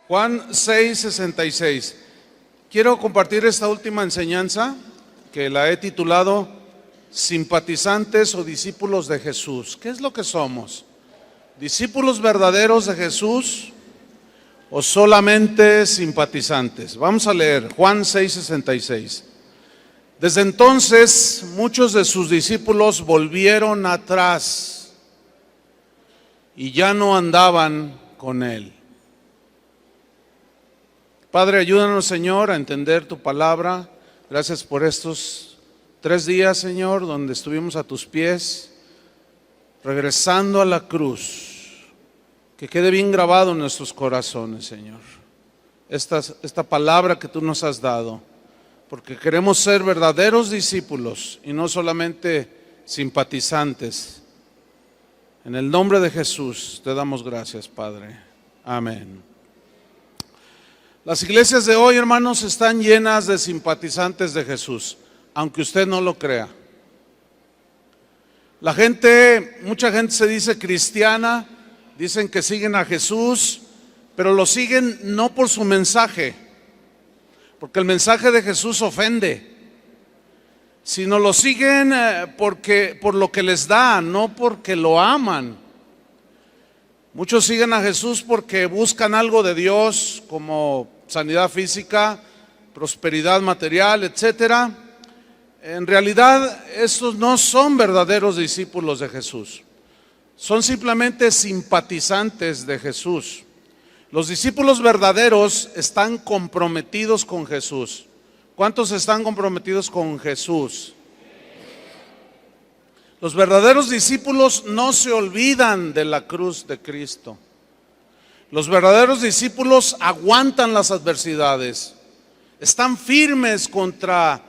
Juan 6:66. Quiero compartir esta última enseñanza que la he titulado Simpatizantes o discípulos de Jesús. ¿Qué es lo que somos? ¿Discípulos verdaderos de Jesús o solamente simpatizantes? Vamos a leer Juan 6:66. Desde entonces muchos de sus discípulos volvieron atrás y ya no andaban con él. Padre, ayúdanos, Señor, a entender tu palabra. Gracias por estos 3 días, Señor, donde estuvimos a tus pies, regresando a la cruz. Que quede bien grabado en nuestros corazones, Señor, esta palabra que tú nos has dado, porque queremos ser verdaderos discípulos y no solamente simpatizantes. En el nombre de Jesús te damos gracias, Padre. Amén. Las iglesias de hoy, hermanos, están llenas de simpatizantes de Jesús, aunque usted no lo crea. Mucha gente se dice cristiana, dicen que siguen a Jesús, pero lo siguen no por su mensaje, porque el mensaje de Jesús ofende, sino lo siguen por lo que les da, no porque lo aman. Muchos siguen a Jesús porque buscan algo de Dios, como sanidad física, prosperidad material, etcétera. En realidad, estos no son verdaderos discípulos de Jesús. Son simplemente simpatizantes de Jesús. Los discípulos verdaderos están comprometidos con Jesús. ¿Cuántos están comprometidos con Jesús? Los verdaderos discípulos no se olvidan de la cruz de Cristo. Los verdaderos discípulos aguantan las adversidades, están firmes contra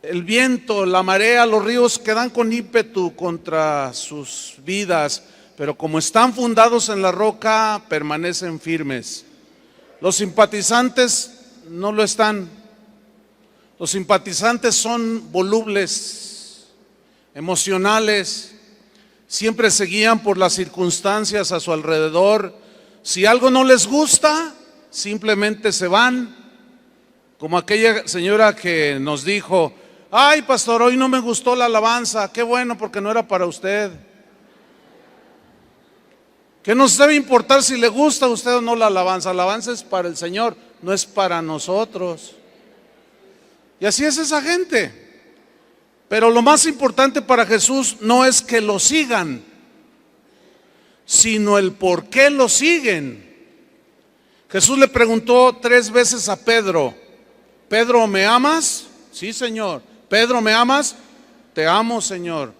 el viento, la marea, los ríos que dan con ímpetu contra sus vidas, pero como están fundados en la roca, permanecen firmes. Los simpatizantes no lo están. Los simpatizantes son volubles, emocionales, siempre se guían por las circunstancias a su alrededor. Si algo no les gusta, simplemente se van, como aquella señora que nos dijo: ay, pastor, hoy no me gustó la alabanza. Qué bueno, porque no era para usted. ¿Qué nos debe importar si le gusta a usted o no la alabanza? La alabanza es para el Señor, no es para nosotros. Y así es esa gente. Pero lo más importante para Jesús no es que lo sigan, sino el por qué lo siguen. Jesús le preguntó 3 veces a Pedro: Pedro, ¿me amas? Sí, Señor. Pedro, ¿me amas? Te amo, Señor.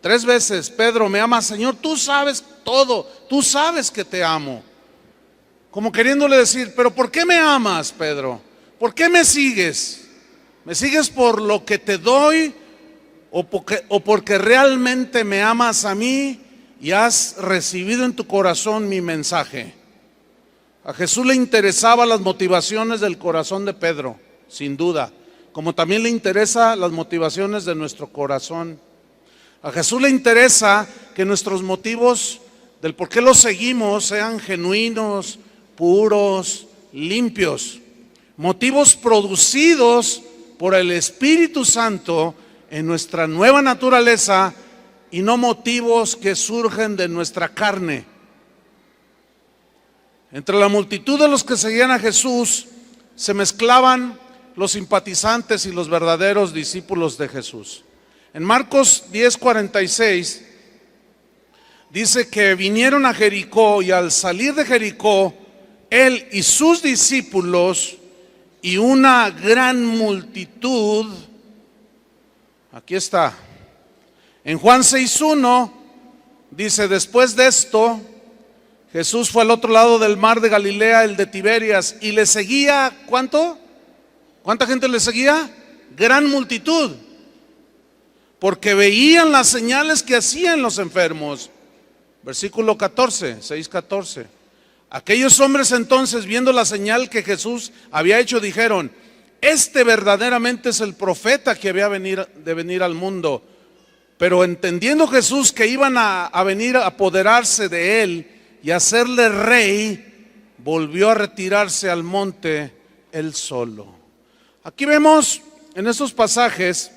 3 veces: Pedro, ¿me amas? Señor, tú sabes todo, tú sabes que te amo. Como queriéndole decir: pero ¿por qué me amas, Pedro? ¿Por qué me sigues? ¿Me sigues por lo que te doy o porque realmente me amas a mí y has recibido en tu corazón mi mensaje? A Jesús le interesaban las motivaciones del corazón de Pedro, sin duda, como también le interesan las motivaciones de nuestro corazón. A Jesús le interesa que nuestros motivos del por qué lo seguimos sean genuinos, puros, limpios, motivos producidos por el Espíritu Santo en nuestra nueva naturaleza y no motivos que surgen de nuestra carne. Entre la multitud de los que seguían a Jesús se mezclaban los simpatizantes y los verdaderos discípulos de Jesús. En Marcos 10:46 dice que vinieron a Jericó, y al salir de Jericó, él y sus discípulos y una gran multitud. Aquí está. En Juan 6:1 dice: después de esto, Jesús fue al otro lado del mar de Galilea, el de Tiberias, y le seguía, ¿cuánto? ¿Cuánta gente le seguía? Gran multitud, porque veían las señales que hacían los enfermos. Versículo 14, 6:14. Aquellos hombres entonces, viendo la señal que Jesús había hecho, dijeron: este verdaderamente es el profeta que había de venir al mundo. Pero entendiendo Jesús que iban a venir a apoderarse de él y hacerle rey, volvió a retirarse al monte él solo. Aquí vemos en estos pasajes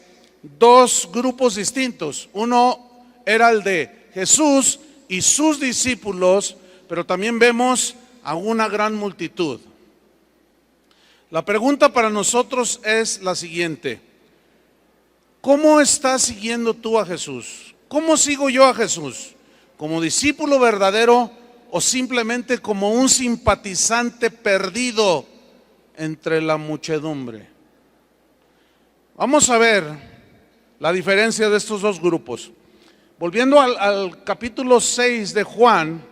dos grupos distintos. Uno era el de Jesús y sus discípulos, pero también vemos a una gran multitud. La pregunta para nosotros es la siguiente: ¿cómo estás siguiendo tú a Jesús? ¿Cómo sigo yo a Jesús? ¿Como discípulo verdadero o simplemente como un simpatizante perdido entre la muchedumbre? Vamos a ver la diferencia de estos dos grupos. Volviendo al capítulo 6 de Juan,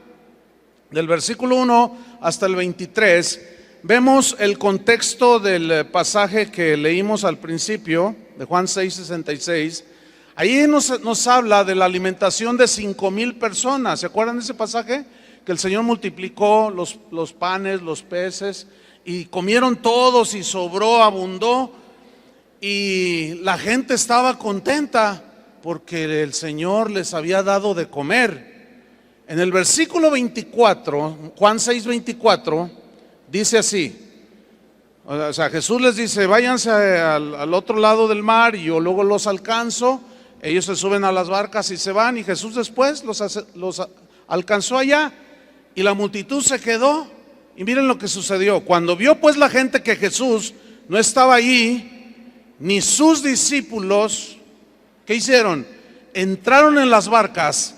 del versículo 1 hasta el 23, vemos el contexto del pasaje que leímos al principio, de Juan 6:66. Ahí nos habla de la alimentación de 5,000 personas. ¿Se acuerdan de ese pasaje? Que el Señor multiplicó los panes, los peces, y comieron todos y sobró, abundó, y la gente estaba contenta porque el Señor les había dado de comer. En el versículo 24, Juan 6:24, dice así. O sea, Jesús les dice: váyanse al otro lado del mar y yo luego los alcanzo. Ellos se suben a las barcas y se van, y Jesús después los alcanzó allá, y la multitud se quedó. Y miren lo que sucedió. Cuando vio pues la gente que Jesús no estaba allí, ni sus discípulos, ¿qué hicieron? Entraron en las barcas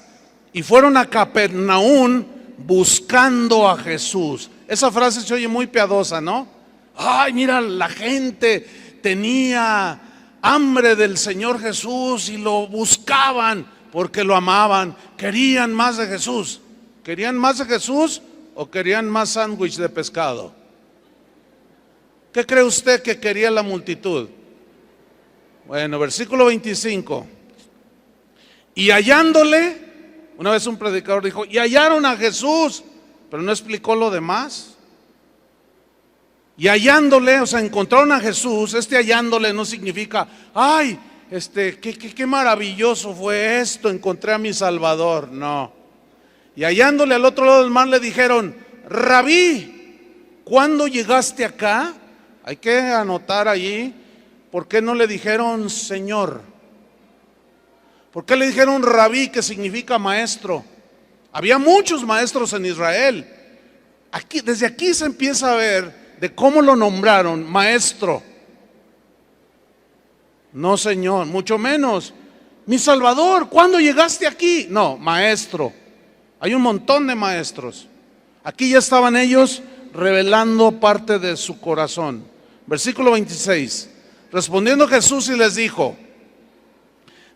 y fueron a Capernaum buscando a Jesús. Esa frase se oye muy piadosa, ¿no? Ay, mira, la gente tenía hambre del Señor Jesús y lo buscaban porque lo amaban, querían más de Jesús. ¿Querían más de Jesús o querían más sándwich de pescado? ¿Qué cree usted que quería la multitud? Bueno, versículo 25. Y hallándole, una vez un predicador dijo: y hallaron a Jesús, pero no explicó lo demás. Y hallándole, o sea, encontraron a Jesús. Hallándole no significa: ay, qué maravilloso fue esto, encontré a mi Salvador. No. Y hallándole al otro lado del mar le dijeron: Rabí, ¿cuándo llegaste acá? Hay que anotar allí, ¿por qué no le dijeron Señor? ¿Por qué le dijeron Rabí, que significa maestro? Había muchos maestros en Israel. Desde aquí se empieza a ver de cómo lo nombraron maestro. No Señor, mucho menos mi Salvador, ¿cuándo llegaste aquí? No, maestro. Hay un montón de maestros. Aquí ya estaban ellos revelando parte de su corazón. Versículo 26. Respondiendo Jesús y les dijo: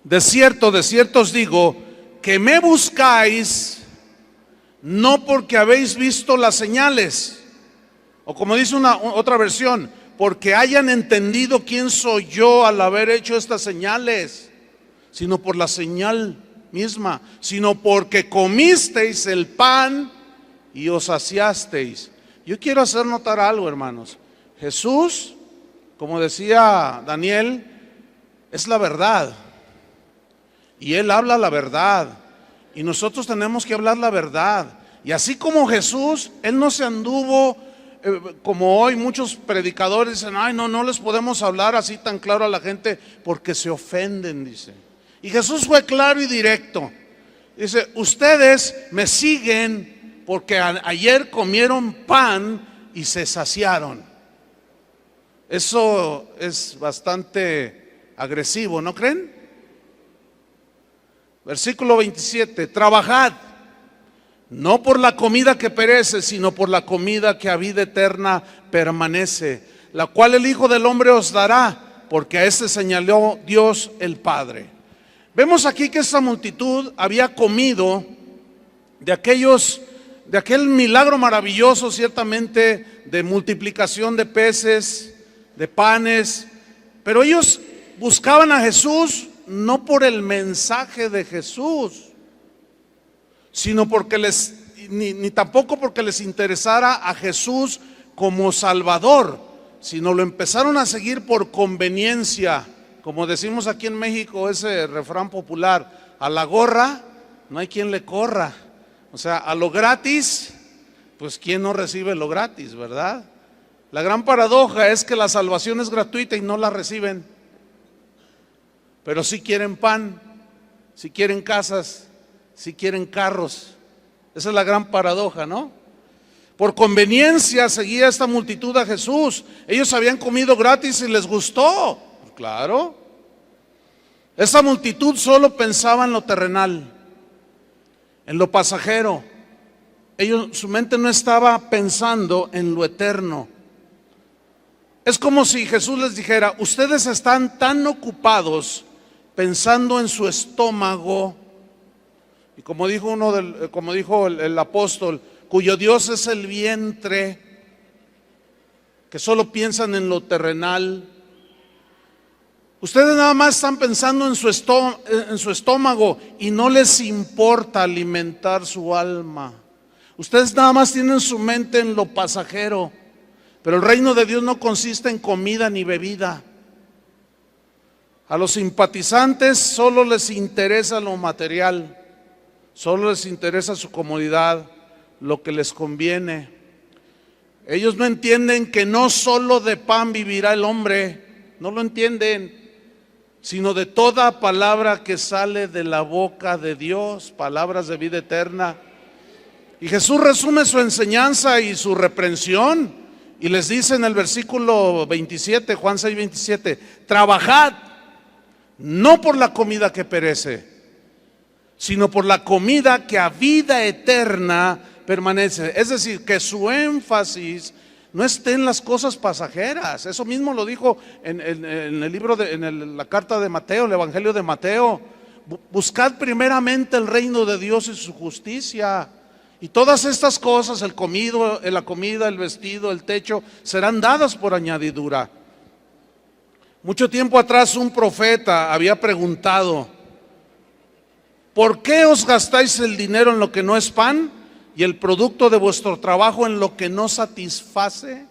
de cierto os digo, que me buscáis no porque habéis visto las señales, o como dice otra versión, porque hayan entendido quién soy yo al haber hecho estas señales, sino por la señal misma, sino porque comisteis el pan y os saciasteis. Yo quiero hacer notar algo, hermanos. Jesús, como decía Daniel, es la verdad, y Él habla la verdad, y nosotros tenemos que hablar la verdad. Y así como Jesús, Él no se anduvo como hoy muchos predicadores dicen: ay, no les podemos hablar así tan claro a la gente porque se ofenden, dice. Y Jesús fue claro y directo. Dice: ustedes me siguen porque ayer comieron pan y se saciaron. Eso es bastante agresivo, ¿no creen? Versículo 27. Trabajad, no por la comida que perece, sino por la comida que a vida eterna permanece, la cual el Hijo del Hombre os dará, porque a este señaló Dios el Padre. Vemos aquí que esta multitud había comido de aquel milagro maravilloso, ciertamente, de multiplicación de peces, de panes, pero ellos buscaban a Jesús no por el mensaje de Jesús, sino porque ni tampoco porque les interesara a Jesús como Salvador, sino lo empezaron a seguir por conveniencia. Como decimos aquí en México, ese refrán popular: a la gorra no hay quien le corra. O sea, a lo gratis pues ¿quién no recibe lo gratis, verdad? La gran paradoja es que la salvación es gratuita y no la reciben, pero sí quieren pan, sí quieren casas, sí quieren carros. Esa es la gran paradoja, ¿no? Por conveniencia seguía esta multitud a Jesús. Ellos habían comido gratis y les gustó. Claro. Esa multitud solo pensaba en lo terrenal, en lo pasajero. Su mente no estaba pensando en lo eterno. Es como si Jesús les dijera: ustedes están tan ocupados pensando en su estómago, y como dijo el apóstol, cuyo Dios es el vientre, que solo piensan en lo terrenal. Ustedes nada más están pensando en su estómago y no les importa alimentar su alma. Ustedes nada más tienen su mente en lo pasajero, pero el reino de Dios no consiste en comida ni bebida. A los simpatizantes solo les interesa lo material, solo les interesa su comodidad, lo que les conviene. Ellos no entienden que no solo de pan vivirá el hombre, no lo entienden, sino de toda palabra que sale de la boca de Dios, palabras de vida eterna. Y Jesús resume su enseñanza y su reprensión y les dice en el versículo 27, Juan 6, 27, trabajad no por la comida que perece, sino por la comida que a vida eterna permanece. Es decir, que su énfasis no esté en las cosas pasajeras. Eso mismo lo dijo en el libro la carta de Mateo, el Evangelio de Mateo. Buscad primeramente el reino de Dios y su justicia, y todas estas cosas, la comida, el vestido, el techo, serán dadas por añadidura. Mucho tiempo atrás un profeta había preguntado: ¿por qué os gastáis el dinero en lo que no es pan y el producto de vuestro trabajo en lo que no satisface?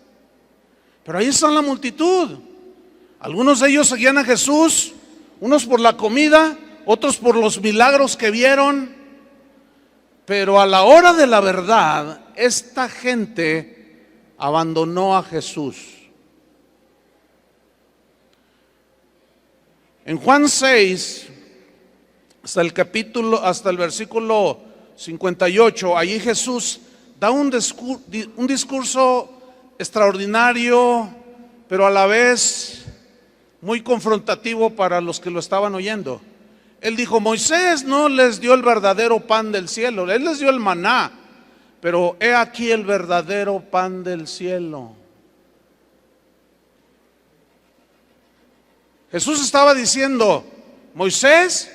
Pero ahí está la multitud. Algunos de ellos seguían a Jesús, unos por la comida, otros por los milagros que vieron. Pero a la hora de la verdad, esta gente abandonó a Jesús. En Juan 6, hasta el versículo 58, allí Jesús da un discurso extraordinario, pero a la vez muy confrontativo para los que lo estaban oyendo. Él dijo: Moisés no les dio el verdadero pan del cielo, él les dio el maná, pero he aquí el verdadero pan del cielo. Jesús estaba diciendo: Moisés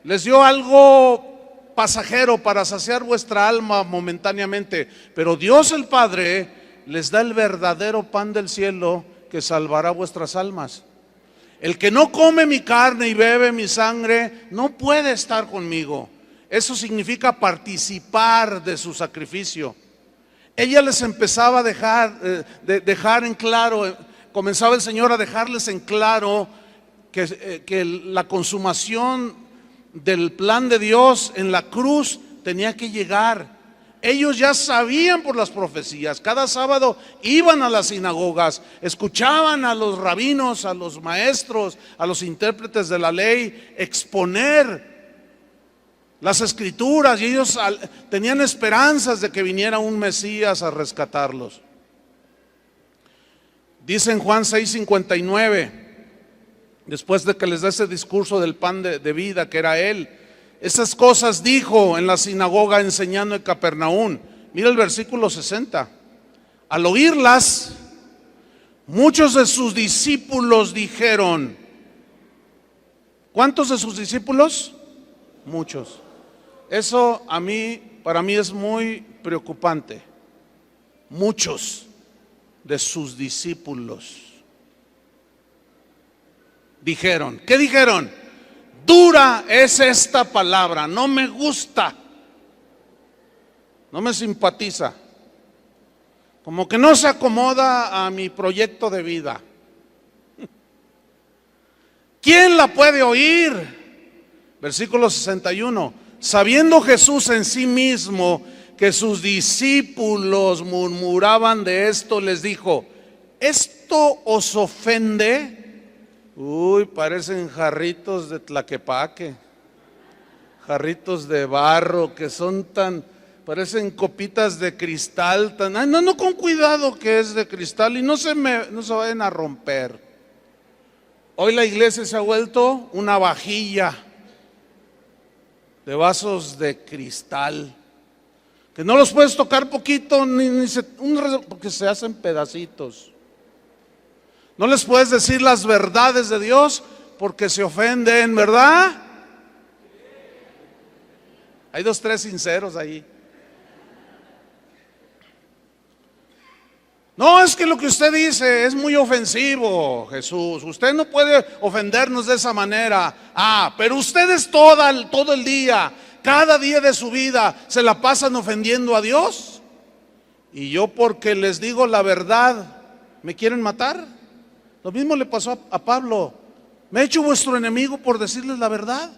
les dio algo pasajero para saciar vuestra alma momentáneamente, pero Dios el Padre les da el verdadero pan del cielo que salvará vuestras almas. El que no come mi carne y bebe mi sangre no puede estar conmigo. Eso significa participar de su sacrificio. Ella les empezaba a dejar en claro, comenzaba el Señor a dejarles en claro que la consumación del plan de Dios en la cruz tenía que llegar. Ellos ya sabían por las profecías. Cada sábado iban a las sinagogas, escuchaban a los rabinos, a los maestros, a los intérpretes de la ley exponer las escrituras, y ellos tenían esperanzas de que viniera un Mesías a rescatarlos. Dice en Juan 6:59, después de que les da ese discurso del pan de vida que era Él, esas cosas dijo en la sinagoga enseñando en Capernaum. Mira el versículo 60. Al oírlas, muchos de sus discípulos dijeron. ¿Cuántos de sus discípulos? Muchos. Eso para mí es muy preocupante. Muchos de sus discípulos dijeron. ¿Qué dijeron? Dura es esta palabra, no me gusta, no me simpatiza, como que no se acomoda a mi proyecto de vida. ¿Quién la puede oír? Versículo 61. Sabiendo Jesús en sí mismo que sus discípulos murmuraban de esto, les dijo: ¿esto os ofende? Uy, parecen jarritos de Tlaquepaque, jarritos de barro que son parecen copitas de cristal, ay, no, con cuidado que es de cristal y no se vayan a romper. Hoy la iglesia se ha vuelto una vajilla de vasos de cristal, que no los puedes tocar poquito, porque se hacen pedacitos. No les puedes decir las verdades de Dios porque se ofenden, ¿verdad? Hay 2, 3 sinceros ahí. No, es que lo que usted dice es muy ofensivo, Jesús. Usted no puede ofendernos de esa manera. Pero ustedes todo el día, cada día de su vida, se la pasan ofendiendo a Dios. Y yo, porque les digo la verdad, ¿me quieren matar? Lo mismo le pasó a Pablo. ¿Me he hecho vuestro enemigo por decirles la verdad?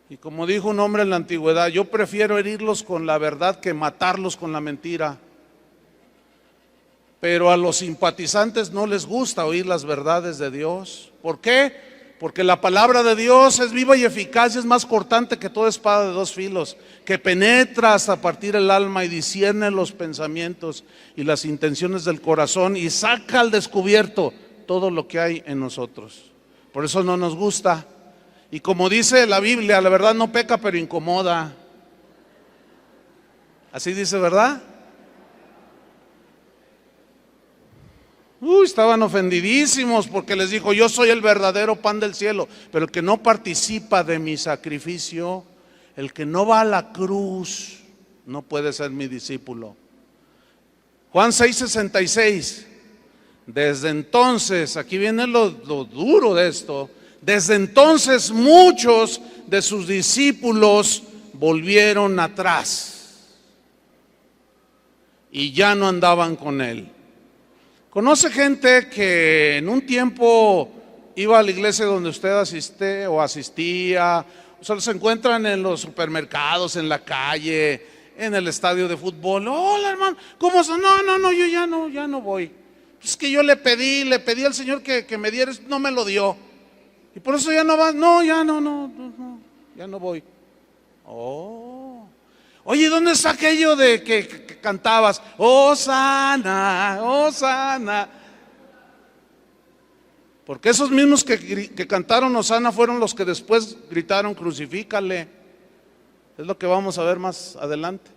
Y como dijo un hombre en la antigüedad: yo prefiero herirlos con la verdad que matarlos con la mentira. Pero a los simpatizantes no les gusta oír las verdades de Dios. ¿Por qué? Porque la palabra de Dios es viva y eficaz y es más cortante que toda espada de 2 filos, que penetra hasta partir el alma y discierne los pensamientos y las intenciones del corazón y saca al descubierto todo lo que hay en nosotros. Por eso no nos gusta. Y como dice la Biblia, la verdad no peca, pero incomoda. Así dice, ¿verdad? Estaban ofendidísimos porque les dijo: yo soy el verdadero pan del cielo, pero el que no participa de mi sacrificio, el que no va a la cruz, no puede ser mi discípulo. Juan 6:66. Desde entonces, aquí viene lo duro de esto. Desde entonces muchos de sus discípulos volvieron atrás y ya no andaban con él. ¿Conoce gente que en un tiempo iba a la iglesia donde usted asiste o asistía? O sea, los encuentran en los supermercados, en la calle, en el estadio de fútbol. Hola, hermano, ¿cómo estás? No, yo ya no voy. Es que yo le pedí al Señor que me diera, no me lo dio. Y por eso ya no vas. No, ya no voy. Oye, ¿dónde está aquello de que cantabas? Hosana, Hosana. Porque esos mismos que cantaron Hosana fueron los que después gritaron: crucifícale. Es lo que vamos a ver más adelante.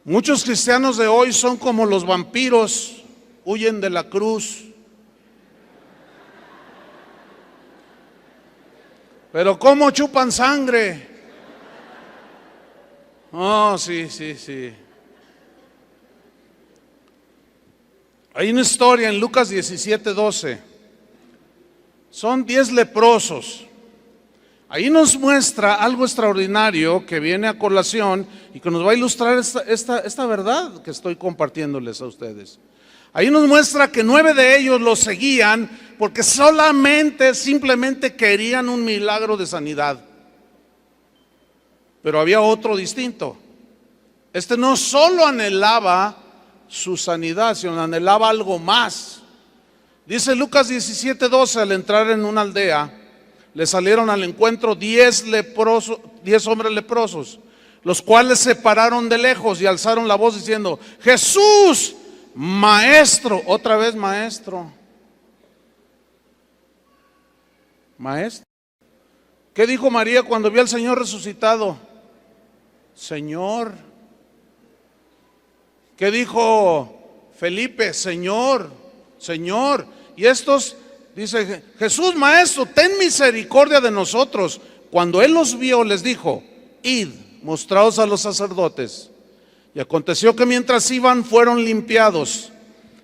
Muchos cristianos de hoy son como los vampiros, huyen de la cruz. Pero ¿cómo chupan sangre? Sí. Hay una historia en Lucas 17:12. Son 10 leprosos. Ahí nos muestra algo extraordinario que viene a colación y que nos va a ilustrar esta verdad que estoy compartiéndoles a ustedes. Ahí nos muestra que 9 de ellos los seguían porque simplemente querían un milagro de sanidad. Pero había otro distinto. Este no solo anhelaba su sanidad, sino anhelaba algo más. Dice Lucas 17:12: al entrar en una aldea, le salieron al encuentro 10 hombres leprosos, los cuales se pararon de lejos y alzaron la voz diciendo: Jesús, Maestro. Otra vez maestro. Maestro. ¿Qué dijo María cuando vio al Señor resucitado? Señor. ¿Qué dijo Felipe? Señor, Señor. Y estos dice: Jesús, Maestro, ten misericordia de nosotros. Cuando él los vio, les dijo: id, mostraos a los sacerdotes. Y aconteció que mientras iban, fueron limpiados.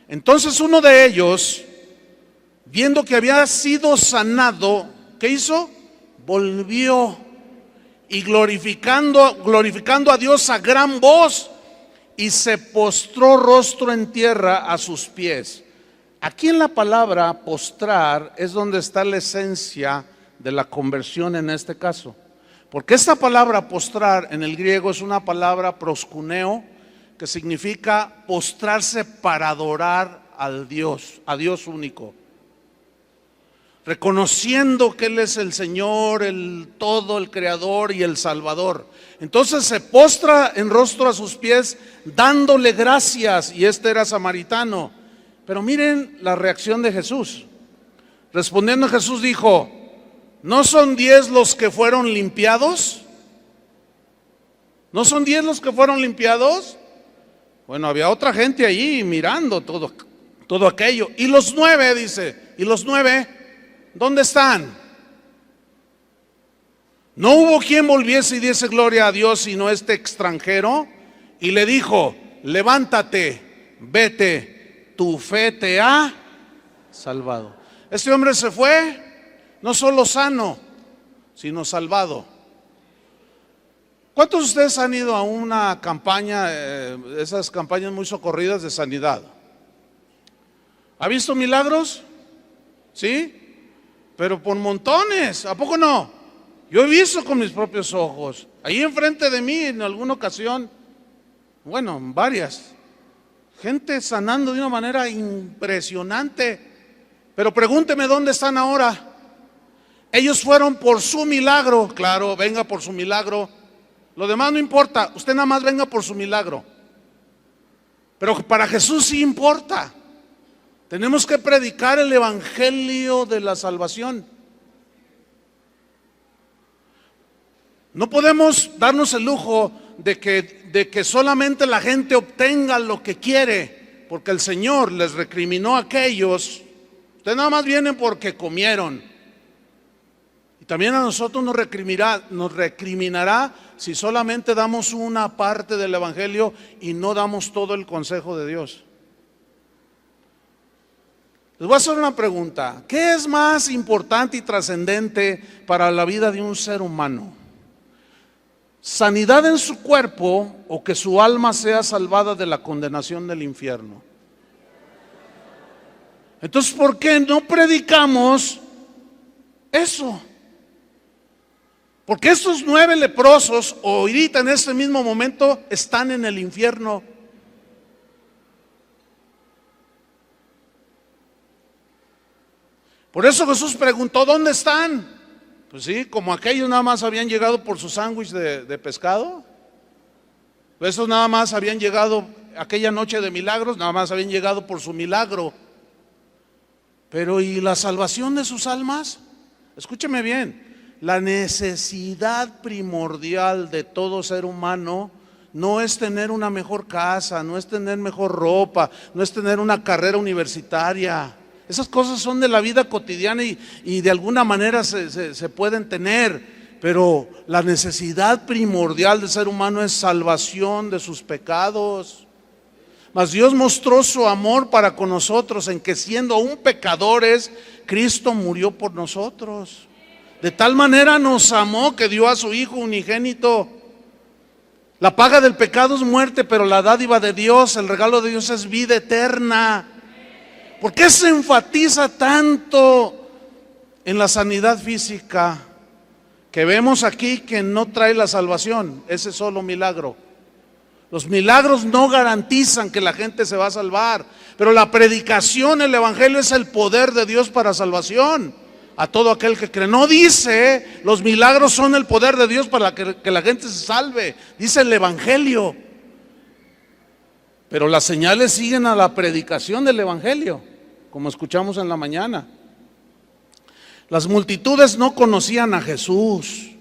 Entonces uno de ellos, viendo que había sido sanado, ¿qué hizo? Volvió y glorificando a Dios a gran voz, y se postró rostro en tierra a sus pies. Aquí en la palabra postrar es donde está la esencia de la conversión en este caso. Porque esta palabra postrar en el griego es una palabra proskuneo, que significa postrarse para adorar al Dios, a Dios único. Reconociendo que Él es el Señor, el todo, el Creador y el Salvador. Entonces se postra en rostro a sus pies, dándole gracias, y este era samaritano. Pero miren la reacción de Jesús. Respondiendo Jesús dijo: ¿no son 10 los que fueron limpiados? ¿No son 10 los que fueron limpiados? Bueno, había otra gente allí mirando todo aquello. Y los 9, dice, ¿y los 9 dónde están? No hubo quien volviese y diese gloria a Dios sino este extranjero. Y le dijo: levántate, vete, tu fe te ha salvado. Este hombre se fue no solo sano, sino salvado. ¿Cuántos de ustedes han ido a una campaña, esas campañas muy socorridas de sanidad? ¿Ha visto milagros? ¿Sí? Pero por montones, ¿a poco no? Yo he visto con mis propios ojos, ahí enfrente de mí en alguna ocasión, bueno, varias, gente sanando de una manera impresionante. Pero pregúnteme dónde están ahora. Ellos fueron por su milagro. Claro, venga por su milagro. Lo demás no importa, usted nada más venga por su milagro. Pero para Jesús sí importa. Tenemos que predicar el evangelio de la salvación. No podemos darnos el lujo de que solamente la gente obtenga lo que quiere, porque el Señor les recriminó a aquellos: ustedes nada más vienen porque comieron. Y también a nosotros nos recriminará si solamente damos una parte del evangelio y no damos todo el consejo de Dios. Les voy a hacer una pregunta: ¿qué es más importante y trascendente para la vida de un ser humano? ¿Sanidad en su cuerpo o que su alma sea salvada de la condenación del infierno? Entonces, ¿por qué no predicamos eso? Porque estos 9 leprosos ahorita en este mismo momento están en el infierno. Por eso Jesús preguntó: ¿dónde están? Pues sí, como aquellos nada más habían llegado por su sándwich de pescado. Esos nada más habían llegado aquella noche de milagros, nada más habían llegado por su milagro. Pero ¿y la salvación de sus almas? Escúcheme bien, la necesidad primordial de todo ser humano no es tener una mejor casa, no es tener mejor ropa, no es tener una carrera universitaria. Esas cosas son de la vida cotidiana y de alguna manera se pueden tener, pero la necesidad primordial del ser humano es salvación de sus pecados. Mas Dios mostró su amor para con nosotros en que, siendo aún pecadores, Cristo murió por nosotros. De tal manera nos amó que dio a su Hijo unigénito. La paga del pecado es muerte, pero la dádiva de Dios, el regalo de Dios, es vida eterna. ¿Por qué se enfatiza tanto en la sanidad física que vemos aquí que no trae la salvación? Ese solo milagro. Los milagros no garantizan que la gente se va a salvar, pero la predicación, el evangelio, es el poder de Dios para salvación a todo aquel que cree. No dice los milagros son el poder de Dios para que la gente se salve, dice el evangelio. Pero las señales siguen a la predicación del evangelio, como escuchamos en la mañana. Las multitudes no conocían a Jesús,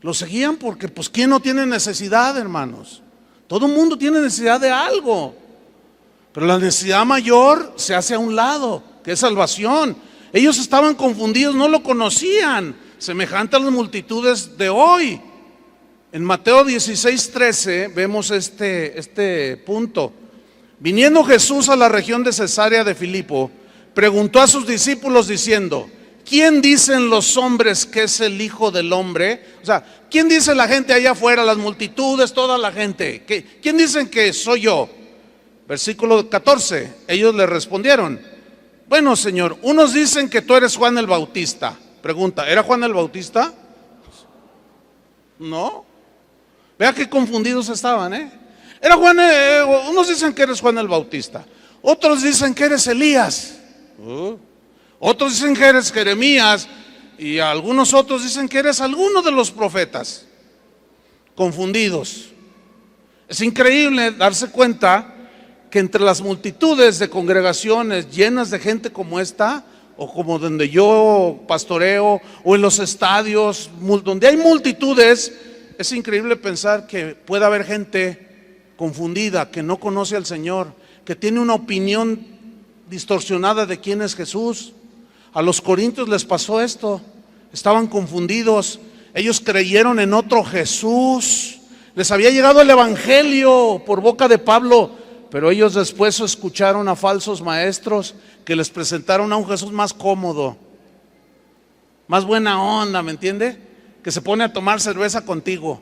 lo seguían porque pues ¿quién no tiene necesidad, hermanos? Todo el mundo tiene necesidad de algo, pero la necesidad mayor se hace a un lado, que es salvación. Ellos estaban confundidos, no lo conocían, semejante a las multitudes de hoy. En Mateo 16:13 vemos este punto. Viniendo Jesús a la región de Cesarea de Filipo, preguntó a sus discípulos diciendo: ¿quién dicen los hombres que es el Hijo del Hombre? O sea, ¿quién dice la gente allá afuera, las multitudes, toda la gente? ¿Quién dicen que soy yo? Versículo 14, ellos le respondieron: bueno, Señor, unos dicen que tú eres Juan el Bautista. Pregunta, ¿era Juan el Bautista? No. Vea qué confundidos estaban, Era Juan, unos dicen que eres Juan el Bautista, otros dicen que eres Elías, otros dicen que eres Jeremías, y algunos otros dicen que eres alguno de los profetas. Confundidos. Es increíble darse cuenta que entre las multitudes de congregaciones llenas de gente como esta, o como donde yo pastoreo, o en los estadios, donde hay multitudes, es increíble pensar que puede haber gente confundida, que no conoce al Señor, que tiene una opinión distorsionada de quién es Jesús. A los corintios les pasó esto, estaban confundidos, ellos creyeron en otro Jesús, les había llegado el evangelio por boca de Pablo, pero ellos después escucharon a falsos maestros que les presentaron a un Jesús más cómodo, más buena onda, ¿me entiende? Que se pone a tomar cerveza contigo,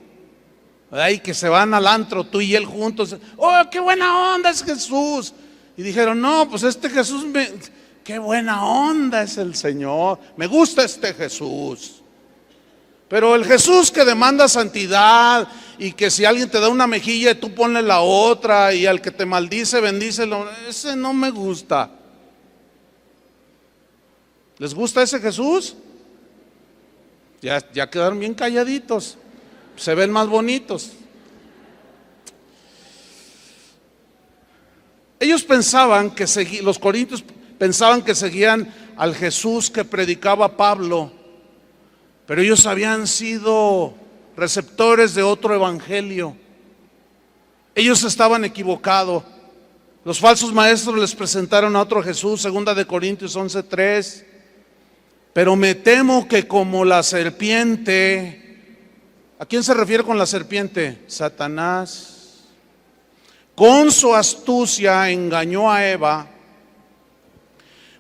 ¿verdad? Y que se van al antro, tú y él juntos. ¡Oh, qué buena onda es Jesús! Y dijeron, no, pues este Jesús, qué buena onda es el Señor, me gusta este Jesús. Pero el Jesús que demanda santidad, y que si alguien te da una mejilla tú ponle la otra, y al que te maldice bendícelo, ese no me gusta. ¿Les gusta ese Jesús? Ya quedaron bien calladitos, se ven más bonitos. Ellos pensaban que los corintios pensaban que seguían al Jesús que predicaba Pablo, pero ellos habían sido receptores de otro evangelio. Ellos estaban equivocados. Los falsos maestros les presentaron a otro Jesús, 2 Corintios 11:3. Pero me temo que como la serpiente, ¿a quién se refiere con la serpiente? Satanás. Con su astucia engañó a Eva.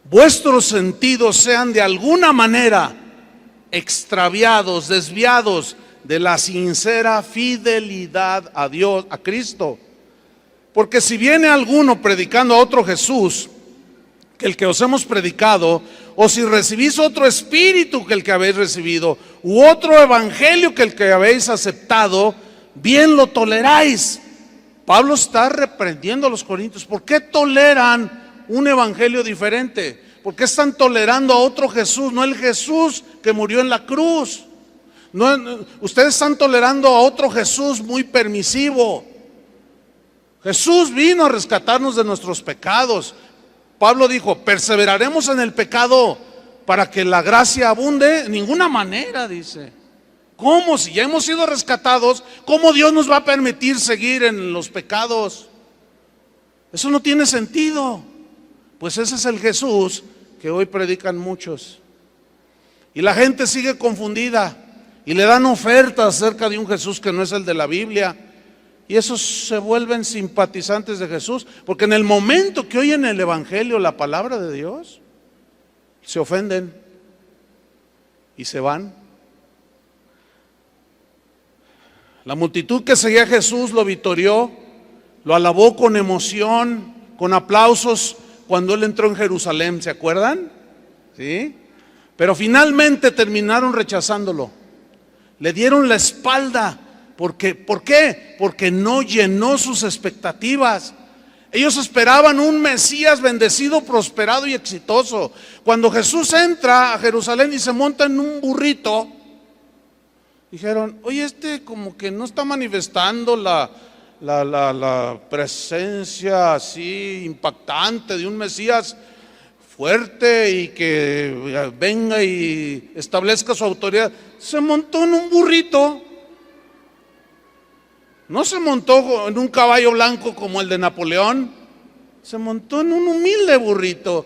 Vuestros sentidos sean de alguna manera extraviados, desviados de la sincera fidelidad a Dios, a Cristo. Porque si viene alguno predicando a otro Jesús que el que os hemos predicado, o si recibís otro espíritu que el que habéis recibido, u otro evangelio que el que habéis aceptado, bien lo toleráis. Pablo está reprendiendo a los corintios. ¿Por qué toleran un evangelio diferente? ¿Por qué están tolerando a otro Jesús, no el Jesús que murió en la cruz? Ustedes están tolerando a otro Jesús muy permisivo. Jesús vino a rescatarnos de nuestros pecados. Pablo dijo, perseveraremos en el pecado para que la gracia abunde. De ninguna manera, dice. ¿Cómo? Si ya hemos sido rescatados, ¿cómo Dios nos va a permitir seguir en los pecados? Eso no tiene sentido. Pues ese es el Jesús que hoy predican muchos. Y la gente sigue confundida y le dan ofertas acerca de un Jesús que no es el de la Biblia. Y esos se vuelven simpatizantes de Jesús, porque en el momento que oyen el evangelio, la palabra de Dios, se ofenden y se van. La multitud que seguía a Jesús lo vitorió, lo alabó con emoción, con aplausos cuando él entró en Jerusalén, ¿se acuerdan? ¿Sí? Pero finalmente terminaron rechazándolo, le dieron la espalda. ¿Por qué? Porque no llenó sus expectativas. Ellos esperaban un Mesías bendecido, prosperado y exitoso. Cuando Jesús entra a Jerusalén y se monta en un burrito, dijeron, oye, este como que no está manifestando la presencia así impactante de un Mesías fuerte y que venga y establezca su autoridad. Se montó en un burrito. No se montó en un caballo blanco como el de Napoleón, se montó en un humilde burrito.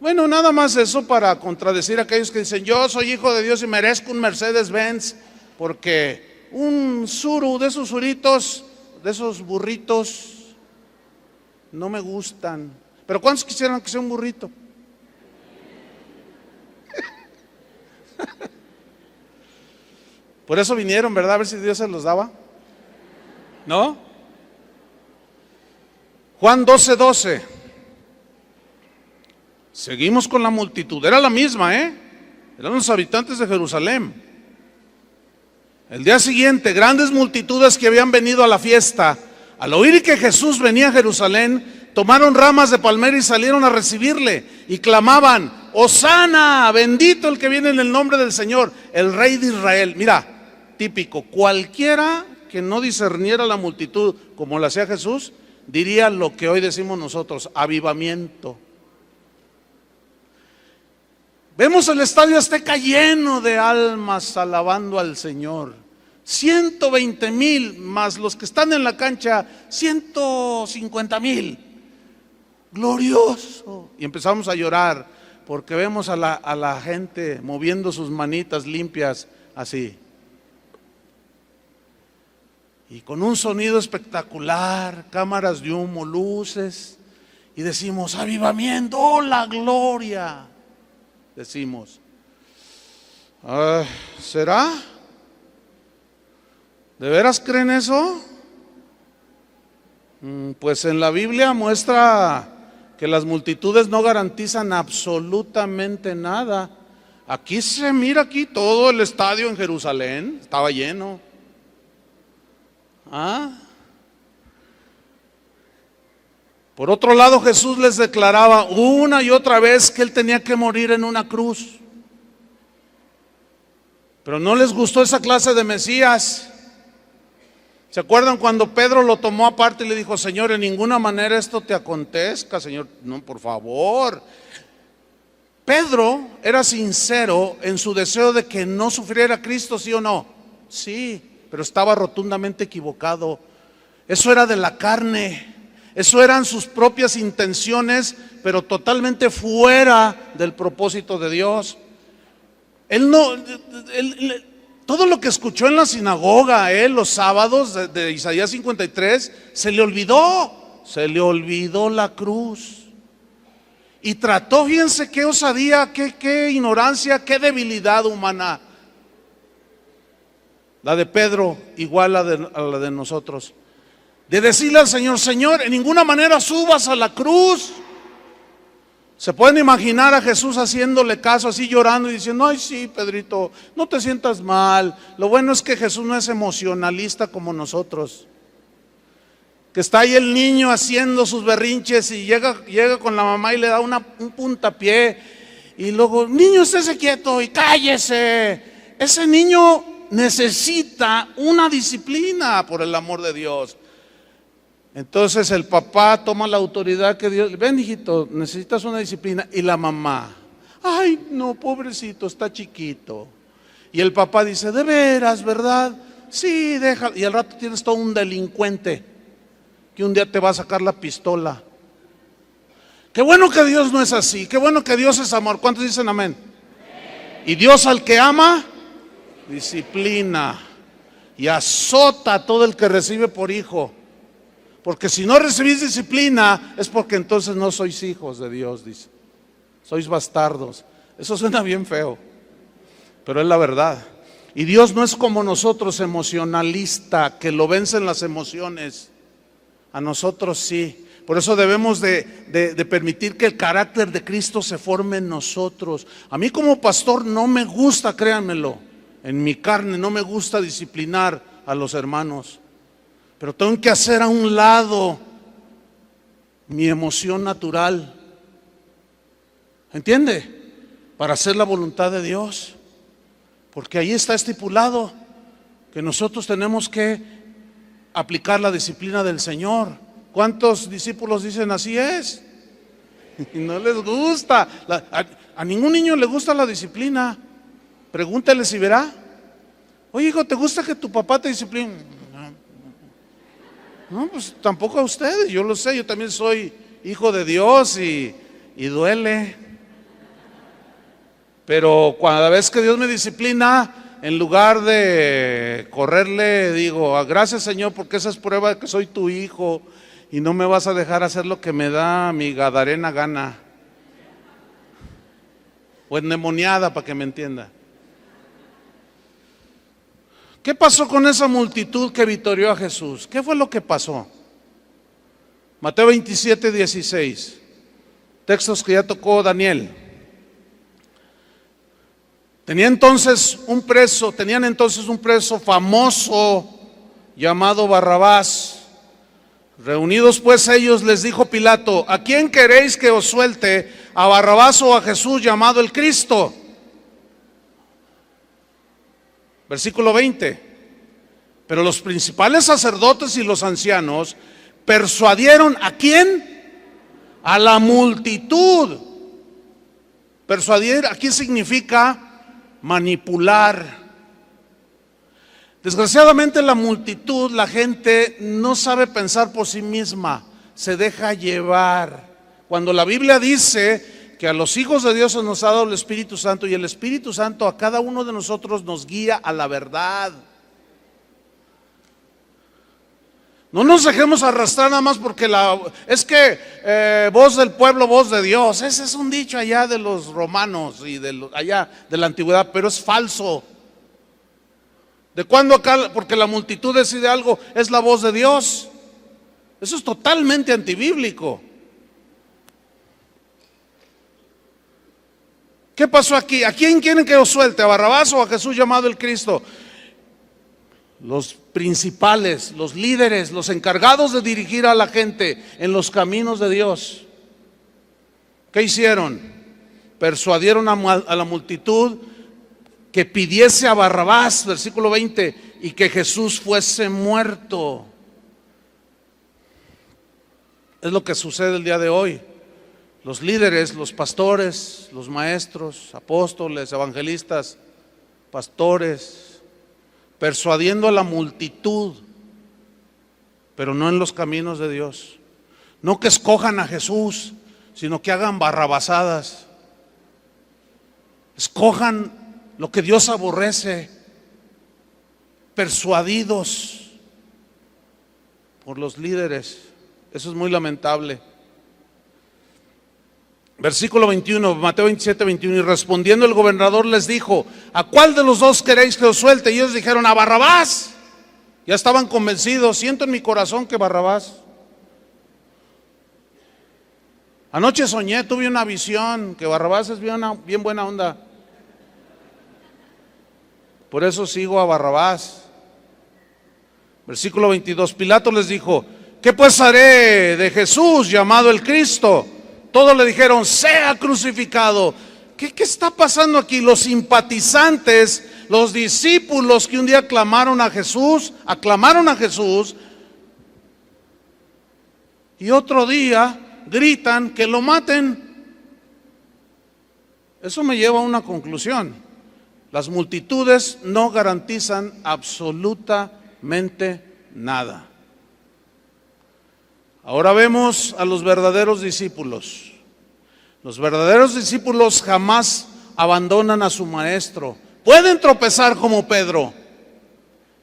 Bueno, nada más eso para contradecir a aquellos que dicen, yo soy hijo de Dios y merezco un Mercedes-Benz, porque un suru de esos suritos, de esos burritos, no me gustan. Pero ¿cuántos quisieran que sea un burrito? Por eso vinieron, ¿verdad? A ver si Dios se los daba. ¿No? Juan 12:12. Seguimos con la multitud. Era la misma, eran los habitantes de Jerusalén. El día siguiente, grandes multitudes que habían venido a la fiesta, al oír que Jesús venía a Jerusalén, tomaron ramas de palmera y salieron a recibirle y clamaban: Hosana, bendito el que viene en el nombre del Señor, el Rey de Israel. Mira, típico, cualquiera que no discerniera la multitud como lo hacía Jesús, diría lo que hoy decimos nosotros: avivamiento. Vemos el estadio Azteca lleno de almas alabando al Señor. 120,000 más los que están en la cancha, 150,000. Glorioso. Y empezamos a llorar porque vemos a la gente moviendo sus manitas limpias así. Y con un sonido espectacular, cámaras de humo, luces. Y decimos: avivamiento, oh, la gloria. Decimos, ¿será? ¿De veras creen eso? Pues en la Biblia muestra que las multitudes no garantizan absolutamente nada. Aquí se mira aquí todo el estadio en Jerusalén, estaba lleno. Por otro lado, Jesús les declaraba una y otra vez que Él tenía que morir en una cruz. Pero no les gustó esa clase de Mesías. ¿Se acuerdan cuando Pedro lo tomó aparte y le dijo: Señor, en ninguna manera esto te acontezca, Señor, no, por favor? Pedro era sincero en su deseo de que no sufriera Cristo, ¿sí o no? Sí, pero estaba rotundamente equivocado. Eso era de la carne. Eso eran sus propias intenciones, pero totalmente fuera del propósito de Dios. Todo lo que escuchó en la sinagoga, los sábados de Isaías 53, se le olvidó la cruz. Y trató, fíjense qué osadía, qué ignorancia, qué debilidad humana. La de Pedro, igual a la de nosotros. De decirle al Señor: Señor, en ninguna manera subas a la cruz. ¿Se pueden imaginar a Jesús haciéndole caso, así llorando y diciendo: ay, sí, Pedrito, no te sientas mal? Lo bueno es que Jesús no es emocionalista como nosotros, que está ahí el niño haciendo sus berrinches y llega con la mamá y le da un puntapié y luego: niño, estése quieto y cállese. Ese niño necesita una disciplina, por el amor de Dios. Entonces el papá toma la autoridad que Dios: ven, hijito, necesitas una disciplina. Y la mamá: ay, no, pobrecito, está chiquito. Y el papá dice: de veras, ¿verdad? Sí, déjalo. Y al rato tienes todo un delincuente que un día te va a sacar la pistola. Qué bueno que Dios no es así. Qué bueno que Dios es amor. ¿Cuántos dicen amén? Y Dios al que ama, disciplina y azota a todo el que recibe por hijo. Porque si no recibís disciplina, es porque entonces no sois hijos de Dios, dice. Sois bastardos. Eso suena bien feo, pero es la verdad. Y Dios no es como nosotros, emocionalista, que lo vencen las emociones. A nosotros sí. Por eso debemos de permitir que el carácter de Cristo se forme en nosotros. A mí como pastor no me gusta, créanmelo, en mi carne no me gusta disciplinar a los hermanos. Pero tengo que hacer a un lado mi emoción natural. ¿Entiende? Para hacer la voluntad de Dios. Porque ahí está estipulado que nosotros tenemos que aplicar la disciplina del Señor. ¿Cuántos discípulos dicen así es? Y no les gusta. A ningún niño le gusta la disciplina. Pregúntale si verá. Oye, hijo, ¿te gusta que tu papá te discipline? No, pues tampoco a ustedes, yo lo sé, yo también soy hijo de Dios y duele. Pero cada vez que Dios me disciplina, en lugar de correrle, digo: gracias, Señor, porque esa es prueba de que soy tu hijo y no me vas a dejar hacer lo que me da mi gadarena gana. O endemoniada, para que me entienda. ¿Qué pasó con esa multitud que victorió a Jesús? ¿Qué fue lo que pasó? Mateo 27, 16. Textos que ya tocó Daniel. Tenían entonces un preso famoso llamado Barrabás. Reunidos pues ellos, les dijo Pilato: ¿a quién queréis que os suelte? ¿A Barrabás o a Jesús llamado el Cristo? Versículo 20. Pero los principales sacerdotes y los ancianos persuadieron, ¿a quién? A la multitud. Persuadir aquí significa manipular. Desgraciadamente la multitud, la gente no sabe pensar por sí misma, se deja llevar. Cuando la Biblia dice que a los hijos de Dios se nos ha dado el Espíritu Santo, y el Espíritu Santo a cada uno de nosotros nos guía a la verdad. No nos dejemos arrastrar nada más porque voz del pueblo, voz de Dios. Ese es un dicho allá de los romanos y allá de la antigüedad, pero es falso. ¿De cuándo acá? Porque la multitud decide algo, es la voz de Dios. Eso es totalmente antibíblico. ¿Qué pasó aquí? ¿A quién quieren que os suelte? ¿A Barrabás o a Jesús llamado el Cristo? Los principales, los líderes, los encargados de dirigir a la gente en los caminos de Dios, ¿qué hicieron? Persuadieron a la multitud que pidiese a Barrabás, versículo 20, y que Jesús fuese muerto. Es lo que sucede el día de hoy. Los líderes, los pastores, los maestros, apóstoles, evangelistas, pastores, persuadiendo a la multitud, pero no en los caminos de Dios. No que escojan a Jesús, sino que hagan barrabasadas. Escojan lo que Dios aborrece, persuadidos por los líderes. Eso es muy lamentable. Versículo 21, Mateo 27, 21. Y respondiendo el gobernador les dijo: ¿a cuál de los dos queréis que os suelte? Y ellos dijeron: a Barrabás. Ya estaban convencidos. Siento en mi corazón que Barrabás. Anoche soñé, tuve una visión que Barrabás es bien buena onda. Por eso sigo a Barrabás. Versículo 22, Pilato les dijo: ¿qué pues haré de Jesús llamado el Cristo? Todos le dijeron: sea crucificado. ¿Qué está pasando aquí? Los simpatizantes, los discípulos que un día aclamaron a Jesús, y otro día gritan que lo maten. Eso me lleva a una conclusión: las multitudes no garantizan absolutamente nada. Ahora vemos a los verdaderos discípulos. Los verdaderos discípulos jamás abandonan a su maestro. Pueden tropezar como Pedro,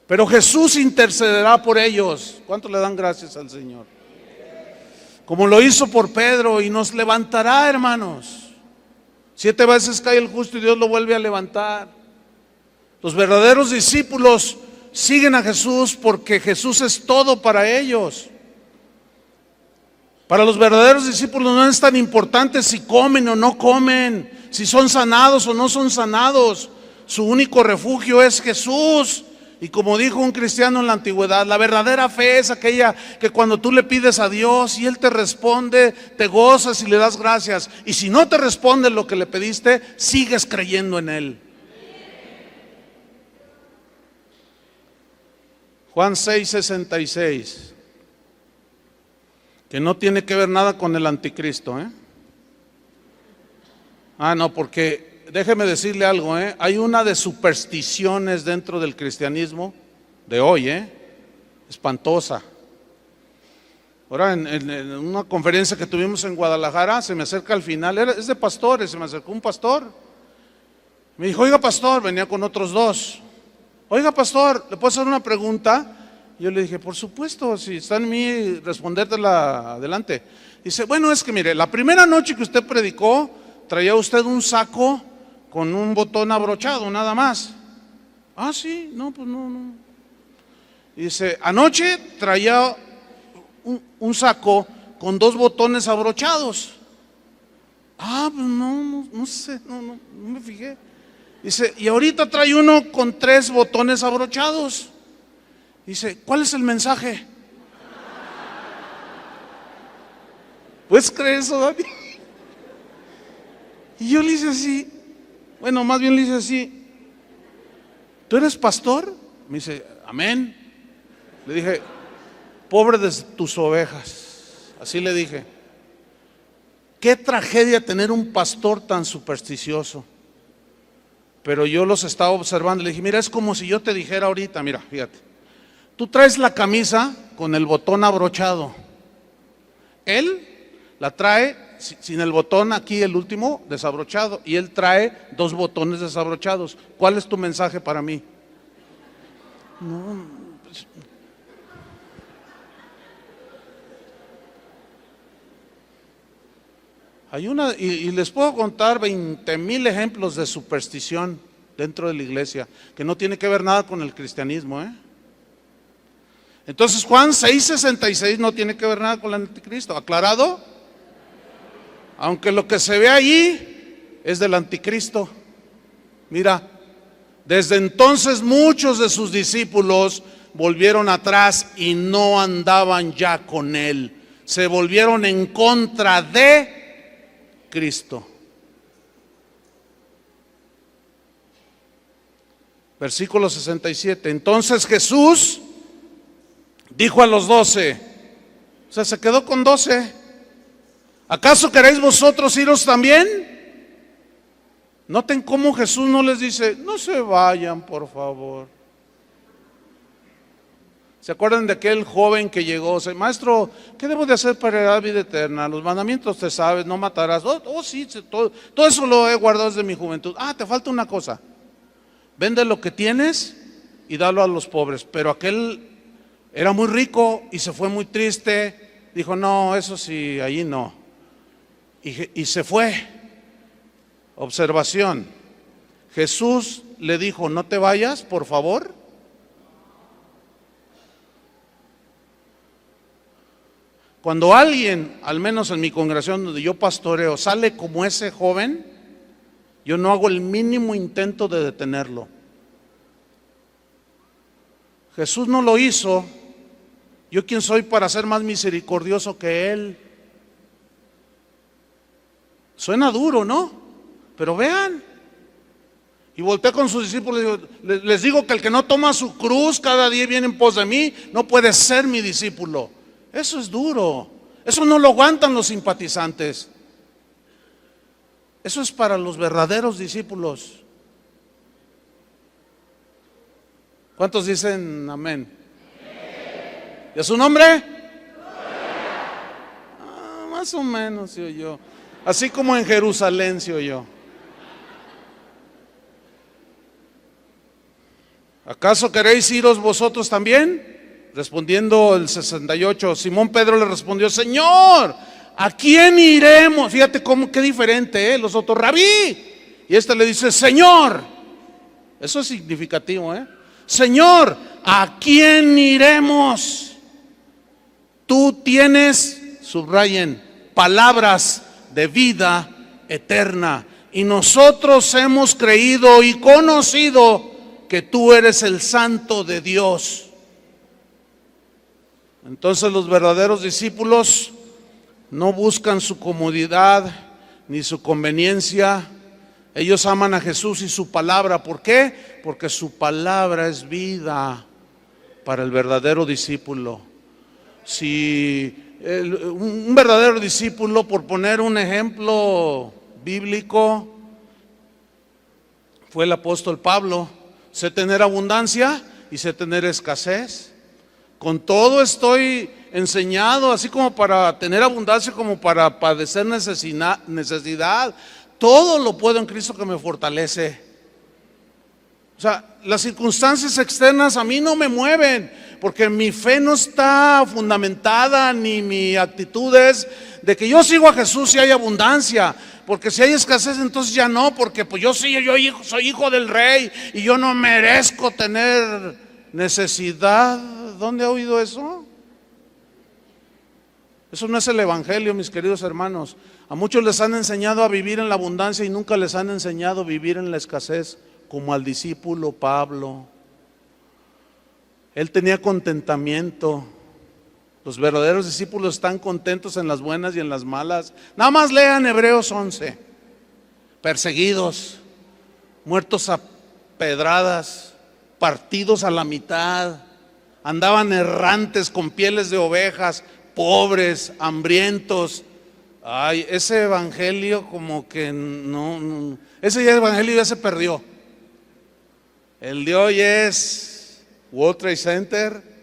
pero Jesús intercederá por ellos. ¿Cuánto le dan gracias al Señor? Como lo hizo por Pedro, y nos levantará, hermanos. 7 veces cae el justo y Dios lo vuelve a levantar. Los verdaderos discípulos siguen a Jesús porque Jesús es todo para ellos. Para los verdaderos discípulos no es tan importante si comen o no comen, si son sanados o no son sanados. Su único refugio es Jesús. Y como dijo un cristiano en la antigüedad, la verdadera fe es aquella que cuando tú le pides a Dios y Él te responde, te gozas y le das gracias. Y si no te responde lo que le pediste, sigues creyendo en Él. Juan 6:66, que no tiene que ver nada con el anticristo, no, porque déjeme decirle algo, hay una de supersticiones dentro del cristianismo de hoy, espantosa. Ahora en una conferencia que tuvimos en Guadalajara, se me acerca al final, es de pastores, se me acercó un pastor, me dijo: oiga pastor, venía con otros dos. Oiga pastor, ¿le puedo hacer una pregunta? Yo le dije: por supuesto, si está en mí respondértela adelante. Dice: bueno, es que mire, la primera noche que usted predicó, traía usted un saco con un botón abrochado, nada más. Ah, sí, no, pues no. Dice: anoche traía un saco con 2 botones abrochados. Ah, pues no sé, no me fijé. Dice, y ahorita trae uno con 3 botones abrochados. Dice, ¿cuál es el mensaje? ¿Puedes creer eso, Dani? Y yo le hice así, bueno, más bien le hice así, ¿tú eres pastor? Me dice, amén. Le dije, pobre de tus ovejas. Así le dije. Qué tragedia tener un pastor tan supersticioso. Pero yo los estaba observando. Le dije, mira, es como si yo te dijera ahorita, mira, fíjate. Tú traes la camisa con el botón abrochado. Él la trae sin el botón aquí, el último, desabrochado. Y él trae 2 botones desabrochados. ¿Cuál es tu mensaje para mí? No, pues, hay una, y les puedo contar 20,000 ejemplos de superstición dentro de la iglesia, que no tiene que ver nada con el cristianismo, ¿eh? Entonces Juan 6:66 no tiene que ver nada con el anticristo. ¿Aclarado? Aunque lo que se ve ahí es del anticristo. Mira, desde entonces muchos de sus discípulos volvieron atrás y no andaban ya con él. Se volvieron en contra de Cristo. Versículo 67. Entonces Jesús dijo a los 12, o sea, se quedó con 12. ¿Acaso queréis vosotros iros también? Noten cómo Jesús no les dice, no se vayan, por favor. ¿Se acuerdan de aquel joven que llegó? O sea, maestro, ¿qué debo de hacer para heredar vida eterna? Los mandamientos te sabes, no matarás. Oh, sí, todo eso lo he guardado desde mi juventud. Ah, te falta una cosa. Vende lo que tienes y dalo a los pobres. Pero aquel era muy rico y se fue muy triste. Dijo, no, eso sí, allí no. Y se fue. Observación. Jesús le dijo, no te vayas, por favor. Cuando alguien, al menos en mi congregación donde yo pastoreo, sale como ese joven, yo no hago el mínimo intento de detenerlo. Jesús no lo hizo. ¿Yo quién soy para ser más misericordioso que él? Suena duro, ¿no? Pero vean. Y volteé con sus discípulos y digo, les digo que el que no toma su cruz cada día y viene en pos de mí, no puede ser mi discípulo. Eso es duro. Eso no lo aguantan los simpatizantes. Eso es para los verdaderos discípulos. ¿Cuántos dicen amén? ¿Y a su nombre? Más o menos, se oyó. Así como en Jerusalén se oyó. ¿Acaso queréis iros vosotros también? Respondiendo el 68, Simón Pedro le respondió, Señor, ¿a quién iremos? Fíjate cómo, qué diferente, los otros, Rabí. Y este le dice, Señor. Eso es significativo, Señor, ¿a quién iremos? Tú tienes, subrayen, palabras de vida eterna. Y nosotros hemos creído y conocido que tú eres el Santo de Dios. Entonces los verdaderos discípulos no buscan su comodidad ni su conveniencia. Ellos aman a Jesús y su palabra. ¿Por qué? Porque su palabra es vida para el verdadero discípulo. Si un verdadero discípulo, por poner un ejemplo bíblico, fue el apóstol Pablo. Sé tener abundancia y sé tener escasez. Con todo estoy enseñado, así como para tener abundancia, como para padecer necesidad. Todo lo puedo en Cristo que me fortalece. O sea, las circunstancias externas a mí no me mueven, porque mi fe no está fundamentada, ni mi actitud es de que yo sigo a Jesús si hay abundancia. Porque si hay escasez, entonces ya no, porque pues yo soy hijo del rey y yo no merezco tener necesidad. ¿Dónde ha oído eso? Eso no es el evangelio, mis queridos hermanos. A muchos les han enseñado a vivir en la abundancia y nunca les han enseñado a vivir en la escasez. como al discípulo Pablo. Él tenía contentamiento. Los verdaderos discípulos están contentos en las buenas y en las malas. Nada más lean Hebreos 11. Perseguidos, muertos a pedradas, partidos a la mitad, andaban errantes con pieles de ovejas, pobres, hambrientos. Ay, ese evangelio como que no, ese evangelio ya se perdió. El de hoy es World Trade Center.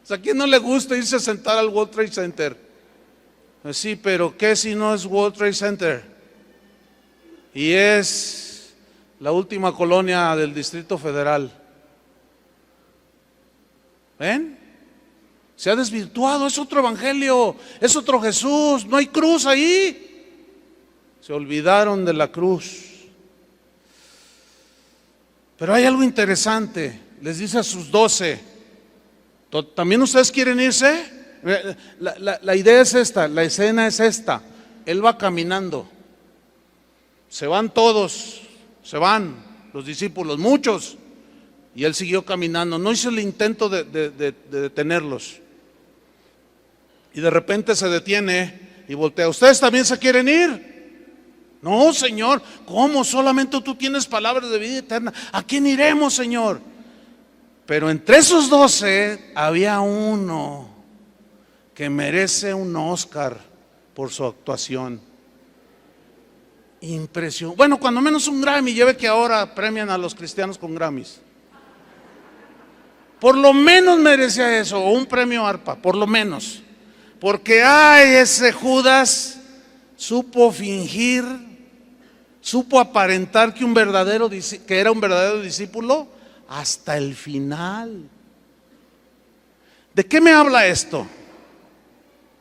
¿A quién no le gusta irse a sentar al World Trade Center? Pues sí, pero ¿qué si no es World Trade Center? Y es la última colonia del Distrito Federal. ¿Ven? Se ha desvirtuado, es otro evangelio, es otro Jesús, no hay cruz ahí. Se olvidaron de la cruz. Pero hay algo interesante, les dice a sus 12, ¿también ustedes quieren irse? La idea es esta, la escena es esta. Él va caminando, se van todos, se van los discípulos, muchos, y él siguió caminando. No hizo el intento de detenerlos. Y de repente se detiene y voltea. ¿Ustedes también se quieren ir? No, Señor. ¿Cómo? Solamente tú tienes palabras de vida eterna. ¿A quién iremos, Señor? Pero entre esos 12 había uno que merece un Oscar por su actuación. Impresionante. Bueno, cuando menos un Grammy. Ya ve que ahora premian a los cristianos con Grammys. Por lo menos merecía eso, o un premio ARPA, por lo menos. Porque ese Judas supo fingir, supo aparentar que era un verdadero discípulo hasta el final. ¿De qué me habla esto?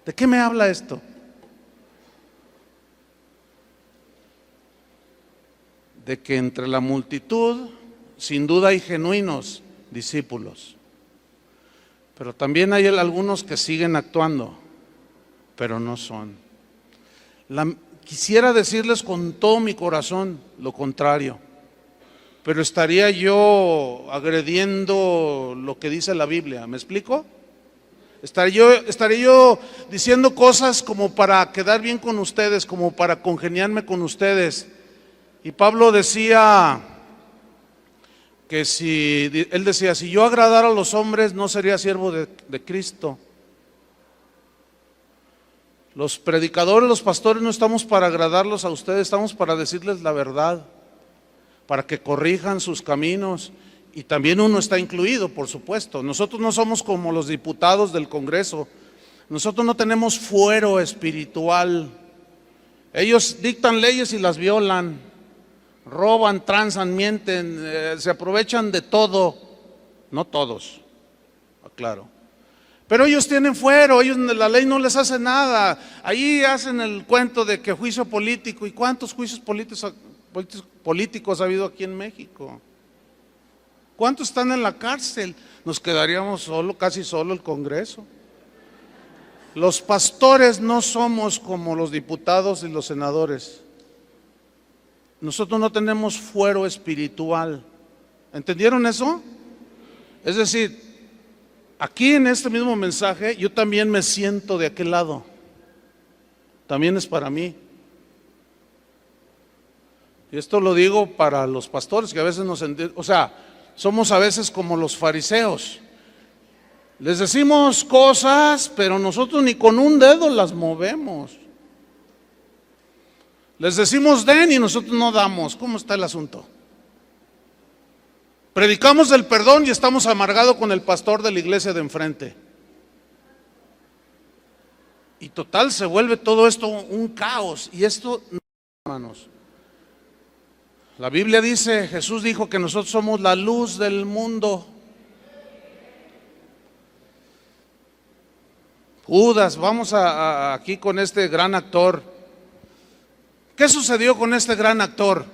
¿De qué me habla esto? De que entre la multitud, sin duda, hay genuinos discípulos, pero también hay algunos que siguen actuando, pero no son. Quisiera decirles con todo mi corazón lo contrario, pero estaría yo agrediendo lo que dice la Biblia. ¿Me explico? Estaría yo diciendo cosas como para quedar bien con ustedes, como para congeniarme con ustedes. Y Pablo decía que él decía, si yo agradara a los hombres no sería siervo de Cristo. Los predicadores, los pastores no estamos para agradarlos a ustedes, estamos para decirles la verdad, para que corrijan sus caminos. Y también uno está incluido, por supuesto. Nosotros no somos como los diputados del Congreso. Nosotros no tenemos fuero espiritual. Ellos dictan leyes y las violan, roban, transan, mienten, se aprovechan de todo. No todos, aclaro. Pero ellos tienen fuero, la ley no les hace nada. Ahí hacen el cuento de que juicio político. ¿Y cuántos juicios políticos ha habido aquí en México? ¿Cuántos están en la cárcel? Nos quedaríamos casi solo el Congreso. Los pastores no somos como los diputados y los senadores. Nosotros no tenemos fuero espiritual. ¿Entendieron eso? Es decir, aquí en este mismo mensaje yo también me siento de aquel lado. También es para mí. Y esto lo digo para los pastores que a veces somos a veces como los fariseos. Les decimos cosas, pero nosotros ni con un dedo las movemos. Les decimos den y nosotros no damos. ¿Cómo está el asunto? Predicamos del perdón y estamos amargados con el pastor de la iglesia de enfrente. Y total se vuelve todo esto un caos. Y esto, hermanos, la Biblia dice, Jesús dijo que nosotros somos la luz del mundo. Judas, vamos aquí con este gran actor. ¿Qué sucedió con este gran actor?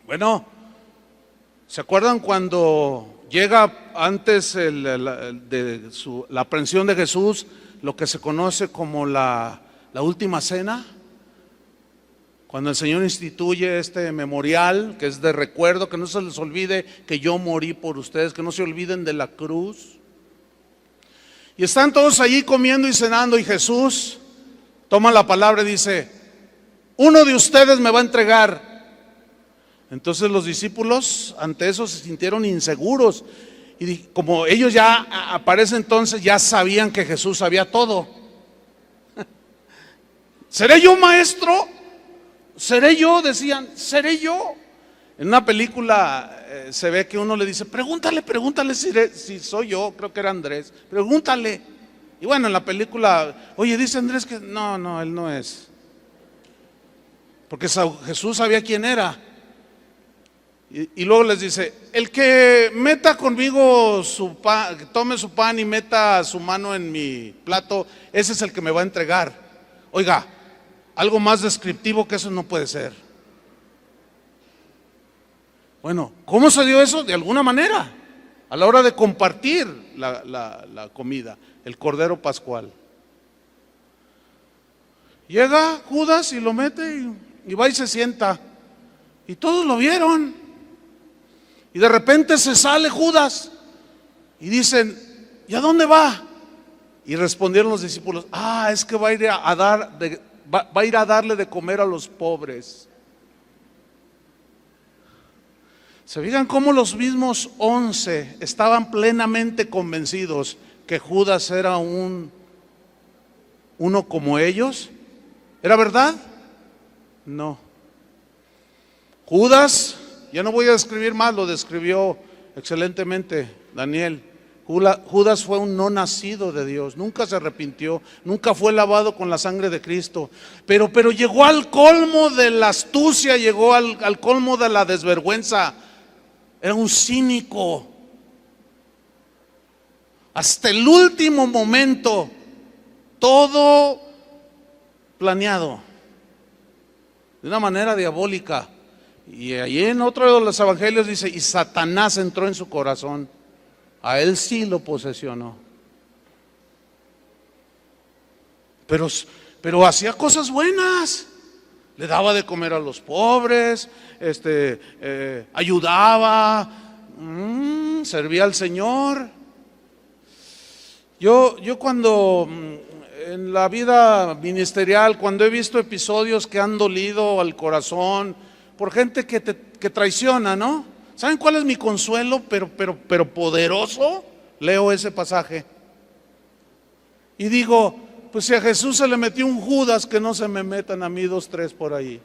Bueno, ¿se acuerdan cuando llega antes de la aprehensión de Jesús, lo que se conoce como la última cena? Cuando el Señor instituye este memorial, que es de recuerdo, que no se les olvide que yo morí por ustedes, que no se olviden de la cruz. Y están todos allí comiendo y cenando, y Jesús toma la palabra y dice: uno de ustedes me va a entregar. Entonces los discípulos ante eso se sintieron inseguros, y como ellos ya para ese entonces ya sabían que Jesús sabía todo. ¿Seré yo, maestro? ¿Seré yo? Decían, ¿seré yo? En una película se ve que uno le dice: pregúntale si soy yo. Creo que era Andrés. Pregúntale. Y bueno, en la película, oye, dice Andrés que no, él no es. Porque Jesús sabía quién era. Y luego les dice: el que meta conmigo su pan, tome su pan y meta su mano en mi plato, ese es el que me va a entregar. Oiga, algo más descriptivo que eso no puede ser. Bueno, ¿cómo se dio eso? De alguna manera, a la hora de compartir la comida, el cordero pascual. Llega Judas y lo mete y va y se sienta. Y todos lo vieron. Y de repente se sale Judas y dicen: ¿y a dónde va? Y respondieron los discípulos: es que va a ir a darle de comer a los pobres. ¿Se fijan cómo los mismos 11 estaban plenamente convencidos que Judas era uno como ellos? ¿Era verdad? No. Judas, ya no voy a describir más, lo describió excelentemente Daniel. Judas fue un no nacido de Dios, nunca se arrepintió, nunca fue lavado con la sangre de Cristo, pero llegó al colmo de la astucia, llegó al colmo de la desvergüenza. Era un cínico. Hasta el último momento, todo planeado de una manera diabólica. Y allí en otro de los evangelios dice: y Satanás entró en su corazón. A él sí lo posesionó. Pero hacía cosas buenas. Le daba de comer a los pobres, ayudaba, servía al Señor. Yo cuando en la vida ministerial, cuando he visto episodios que han dolido al corazón por gente que traiciona, ¿no? ¿Saben cuál es mi consuelo? Pero poderoso. Leo ese pasaje y digo: pues si a Jesús se le metió un Judas, que no se me metan a mí 2, 3 por ahí.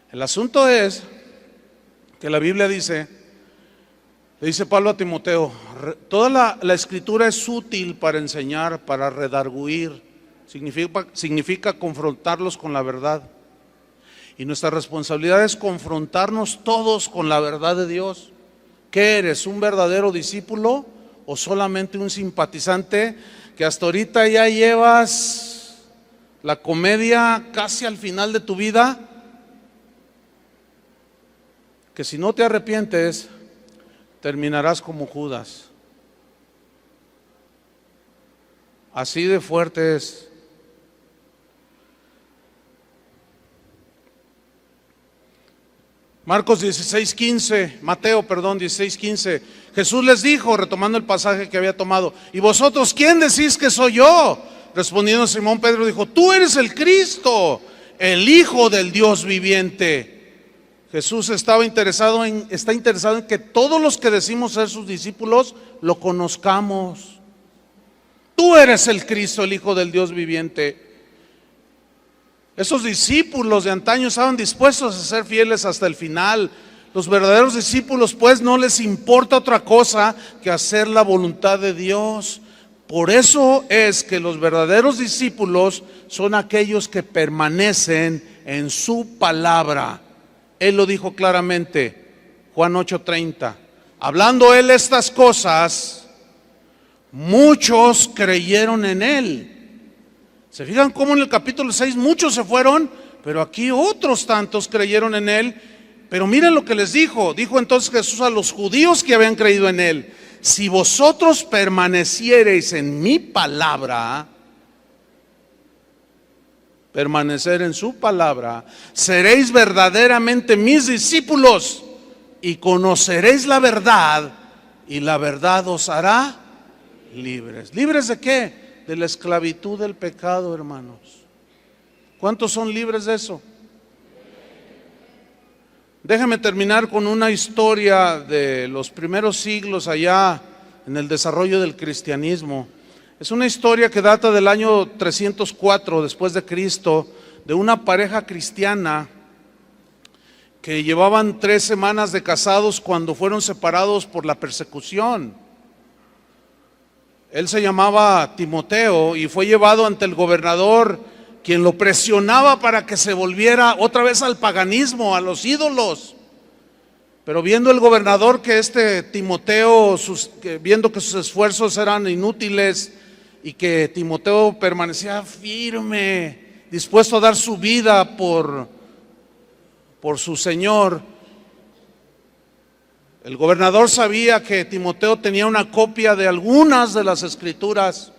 El asunto es que la Biblia dice, le dice Pablo a Timoteo: toda la escritura es útil para enseñar, para redarguir. Significa confrontarlos con la verdad. Y nuestra responsabilidad es confrontarnos todos con la verdad de Dios. ¿Qué eres? ¿Un verdadero discípulo o solamente un simpatizante que hasta ahorita ya llevas la comedia casi al final de tu vida? Que si no te arrepientes, terminarás como Judas. Así de fuerte es. Mateo 16:15, Jesús les dijo, retomando el pasaje que había tomado: ¿y vosotros quién decís que soy yo? Respondiendo Simón Pedro dijo: tú eres el Cristo, el Hijo del Dios viviente. Jesús está interesado en que todos los que decimos ser sus discípulos lo conozcamos. Tú eres el Cristo, el Hijo del Dios viviente. Esos discípulos de antaño estaban dispuestos a ser fieles hasta el final. Los verdaderos discípulos, pues, no les importa otra cosa que hacer la voluntad de Dios. Por eso es que los verdaderos discípulos son aquellos que permanecen en su palabra. Él lo dijo claramente, Juan 8:30. Hablando él estas cosas, muchos creyeron en él. ¿Se fijan cómo en el capítulo 6 muchos se fueron? Pero aquí otros tantos creyeron en él. Pero miren lo que les dijo. Dijo entonces Jesús a los judíos que habían creído en él: si vosotros permaneciereis en mi palabra, permanecer en su palabra, seréis verdaderamente mis discípulos y conoceréis la verdad, y la verdad os hará libres. ¿Libres de qué? De la esclavitud del pecado, hermanos. ¿Cuántos son libres de eso? Déjame terminar con una historia de los primeros siglos allá en el desarrollo del cristianismo. Es una historia que data del año 304 después de Cristo, de una pareja cristiana que llevaban 3 semanas de casados cuando fueron separados por la persecución. Él se llamaba Timoteo y fue llevado ante el gobernador, quien lo presionaba para que se volviera otra vez al paganismo, a los ídolos. Pero viendo el gobernador que Timoteo, viendo que sus esfuerzos eran inútiles y que Timoteo permanecía firme, dispuesto a dar su vida por su Señor, el gobernador sabía que Timoteo tenía una copia de algunas de las escrituras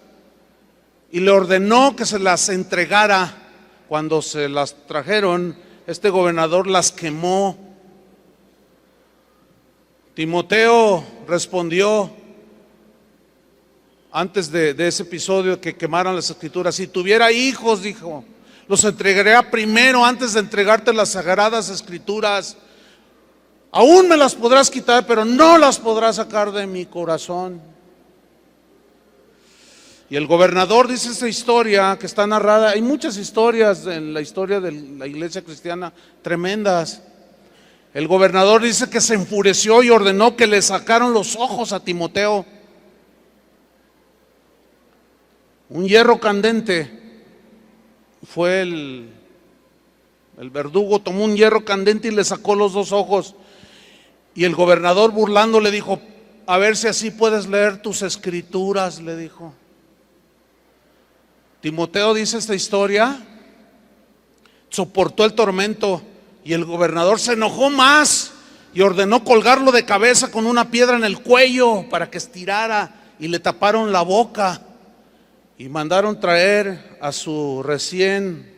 y le ordenó que se las entregara. Cuando se las trajeron, este gobernador las quemó. Timoteo respondió antes de ese episodio que quemaran las escrituras: si tuviera hijos, dijo, los entregaría primero antes de entregarte las sagradas escrituras. Aún me las podrás quitar, pero no las podrás sacar de mi corazón. Y el gobernador, dice esta historia que está narrada, hay muchas historias en la historia de la iglesia cristiana tremendas. El gobernador dice que se enfureció y ordenó que le sacaron los ojos a Timoteo. Un hierro candente. Fue el verdugo, tomó un hierro candente y le sacó los 2 ojos. Y el gobernador, burlando, le dijo: a ver si así puedes leer tus escrituras, le dijo. Timoteo, dice esta historia, soportó el tormento y el gobernador se enojó más y ordenó colgarlo de cabeza con una piedra en el cuello para que estirara, y le taparon la boca y mandaron traer a su recién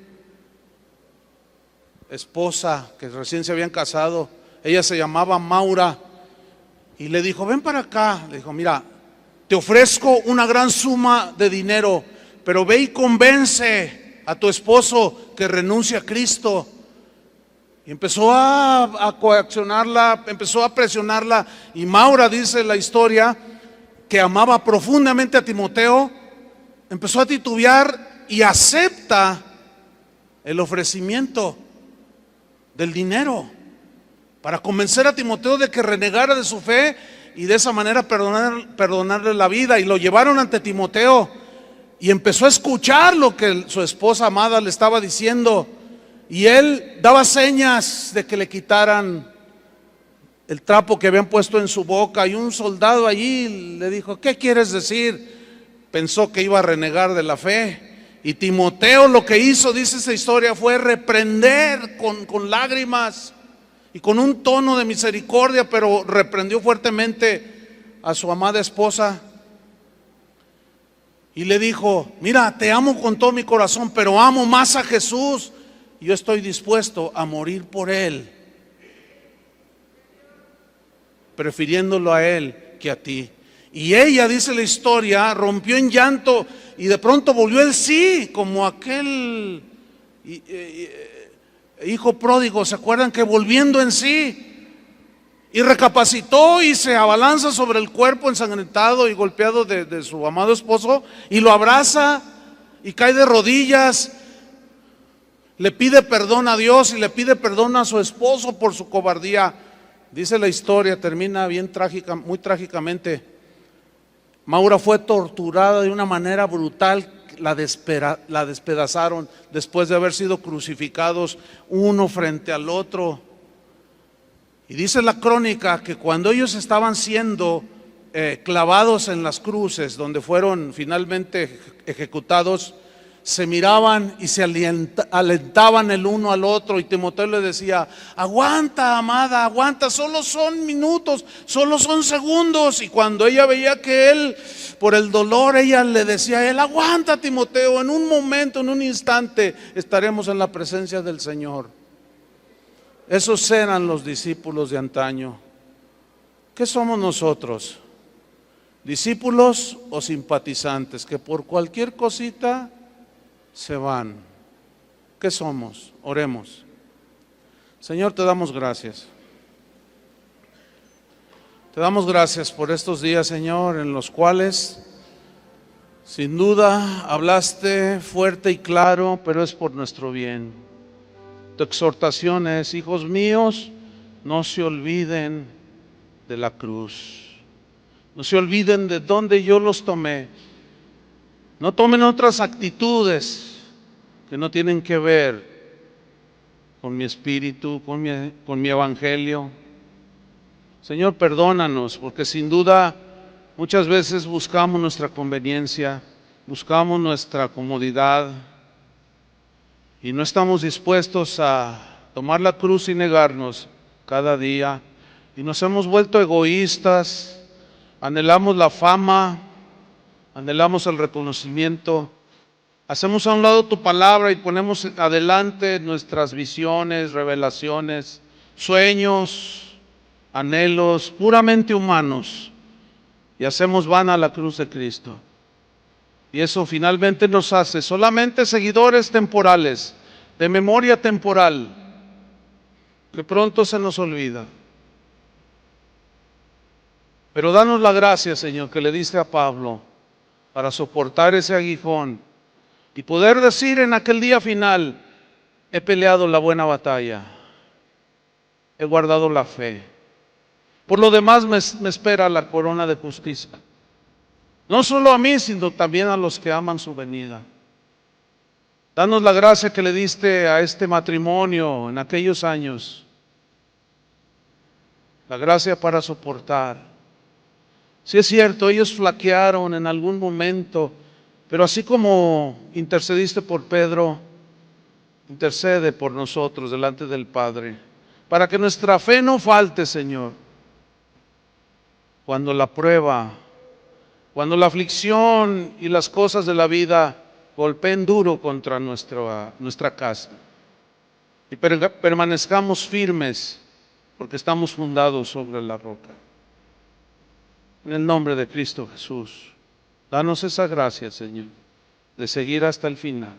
esposa, que recién se habían casado. Ella se llamaba Maura, y le dijo: ven para acá. Le dijo: mira, te ofrezco una gran suma de dinero, pero ve y convence a tu esposo que renuncie a Cristo. Y empezó a coaccionarla, empezó a presionarla, y Maura, dice la historia, que amaba profundamente a Timoteo, empezó a titubear y acepta el ofrecimiento del dinero para convencer a Timoteo de que renegara de su fe y de esa manera perdonarle la vida. Y lo llevaron ante Timoteo y empezó a escuchar lo que su esposa amada le estaba diciendo, y él daba señas de que le quitaran el trapo que habían puesto en su boca. Y un soldado allí le dijo: ¿qué quieres decir? Pensó que iba a renegar de la fe. Y Timoteo lo que hizo, dice esa historia, fue reprender con lágrimas y con un tono de misericordia, pero reprendió fuertemente a su amada esposa. Y le dijo: mira, te amo con todo mi corazón, pero amo más a Jesús. Yo estoy dispuesto a morir por Él, prefiriéndolo a Él que a ti. Y ella, dice la historia, rompió en llanto y de pronto volvió el sí, como aquel hijo pródigo. ¿Se acuerdan? Que volviendo en sí, y recapacitó y se abalanza sobre el cuerpo ensangrentado y golpeado de su amado esposo, y lo abraza y cae de rodillas. Le pide perdón a Dios y le pide perdón a su esposo por su cobardía. Dice la historia, termina bien trágica, muy trágicamente. Maura fue torturada de una manera brutal, la despedazaron después de haber sido crucificados uno frente al otro. Y dice la crónica que cuando ellos estaban siendo clavados en las cruces, donde fueron finalmente ejecutados, se miraban y se alentaban el uno al otro, y Timoteo le decía: aguanta, amada, aguanta, solo son minutos, solo son segundos. Y cuando ella veía que él, por el dolor, ella le decía a él: aguanta, Timoteo, en un momento, en un instante estaremos en la presencia del Señor. Esos eran los discípulos de antaño. ¿Qué somos nosotros? ¿Discípulos o simpatizantes que por cualquier cosita se van? ¿Qué somos? Oremos. Señor, te damos gracias. Te damos gracias por estos días, Señor, en los cuales sin duda hablaste fuerte y claro, pero es por nuestro bien. Tu exhortación es: hijos míos, no se olviden de la cruz. No se olviden de dónde yo los tomé. No tomen otras actitudes que no tienen que ver con mi espíritu, con mi evangelio. Señor, perdónanos, porque sin duda muchas veces buscamos nuestra conveniencia, buscamos nuestra comodidad, y no estamos dispuestos a tomar la cruz y negarnos cada día. Y nos hemos vuelto egoístas, anhelamos la fama, anhelamos el reconocimiento, hacemos a un lado tu palabra y ponemos adelante nuestras visiones, revelaciones, sueños, anhelos puramente humanos, y hacemos vana la cruz de Cristo. Y eso finalmente nos hace solamente seguidores temporales, de memoria temporal, que pronto se nos olvida. Pero danos la gracia, Señor, que le diste a Pablo para soportar ese aguijón y poder decir en aquel día final: he peleado la buena batalla, he guardado la fe. Por lo demás me espera la corona de justicia. No solo a mí, sino también a los que aman su venida. Danos la gracia que le diste a este matrimonio en aquellos años, la gracia para soportar. Si es cierto, ellos flaquearon en algún momento, pero así como intercediste por Pedro, intercede por nosotros delante del Padre, para que nuestra fe no falte, Señor, cuando la prueba, cuando la aflicción y las cosas de la vida golpeen duro contra nuestra casa, y permanezcamos firmes, porque estamos fundados sobre la roca. En el nombre de Cristo Jesús, danos esa gracia, Señor, de seguir hasta el final.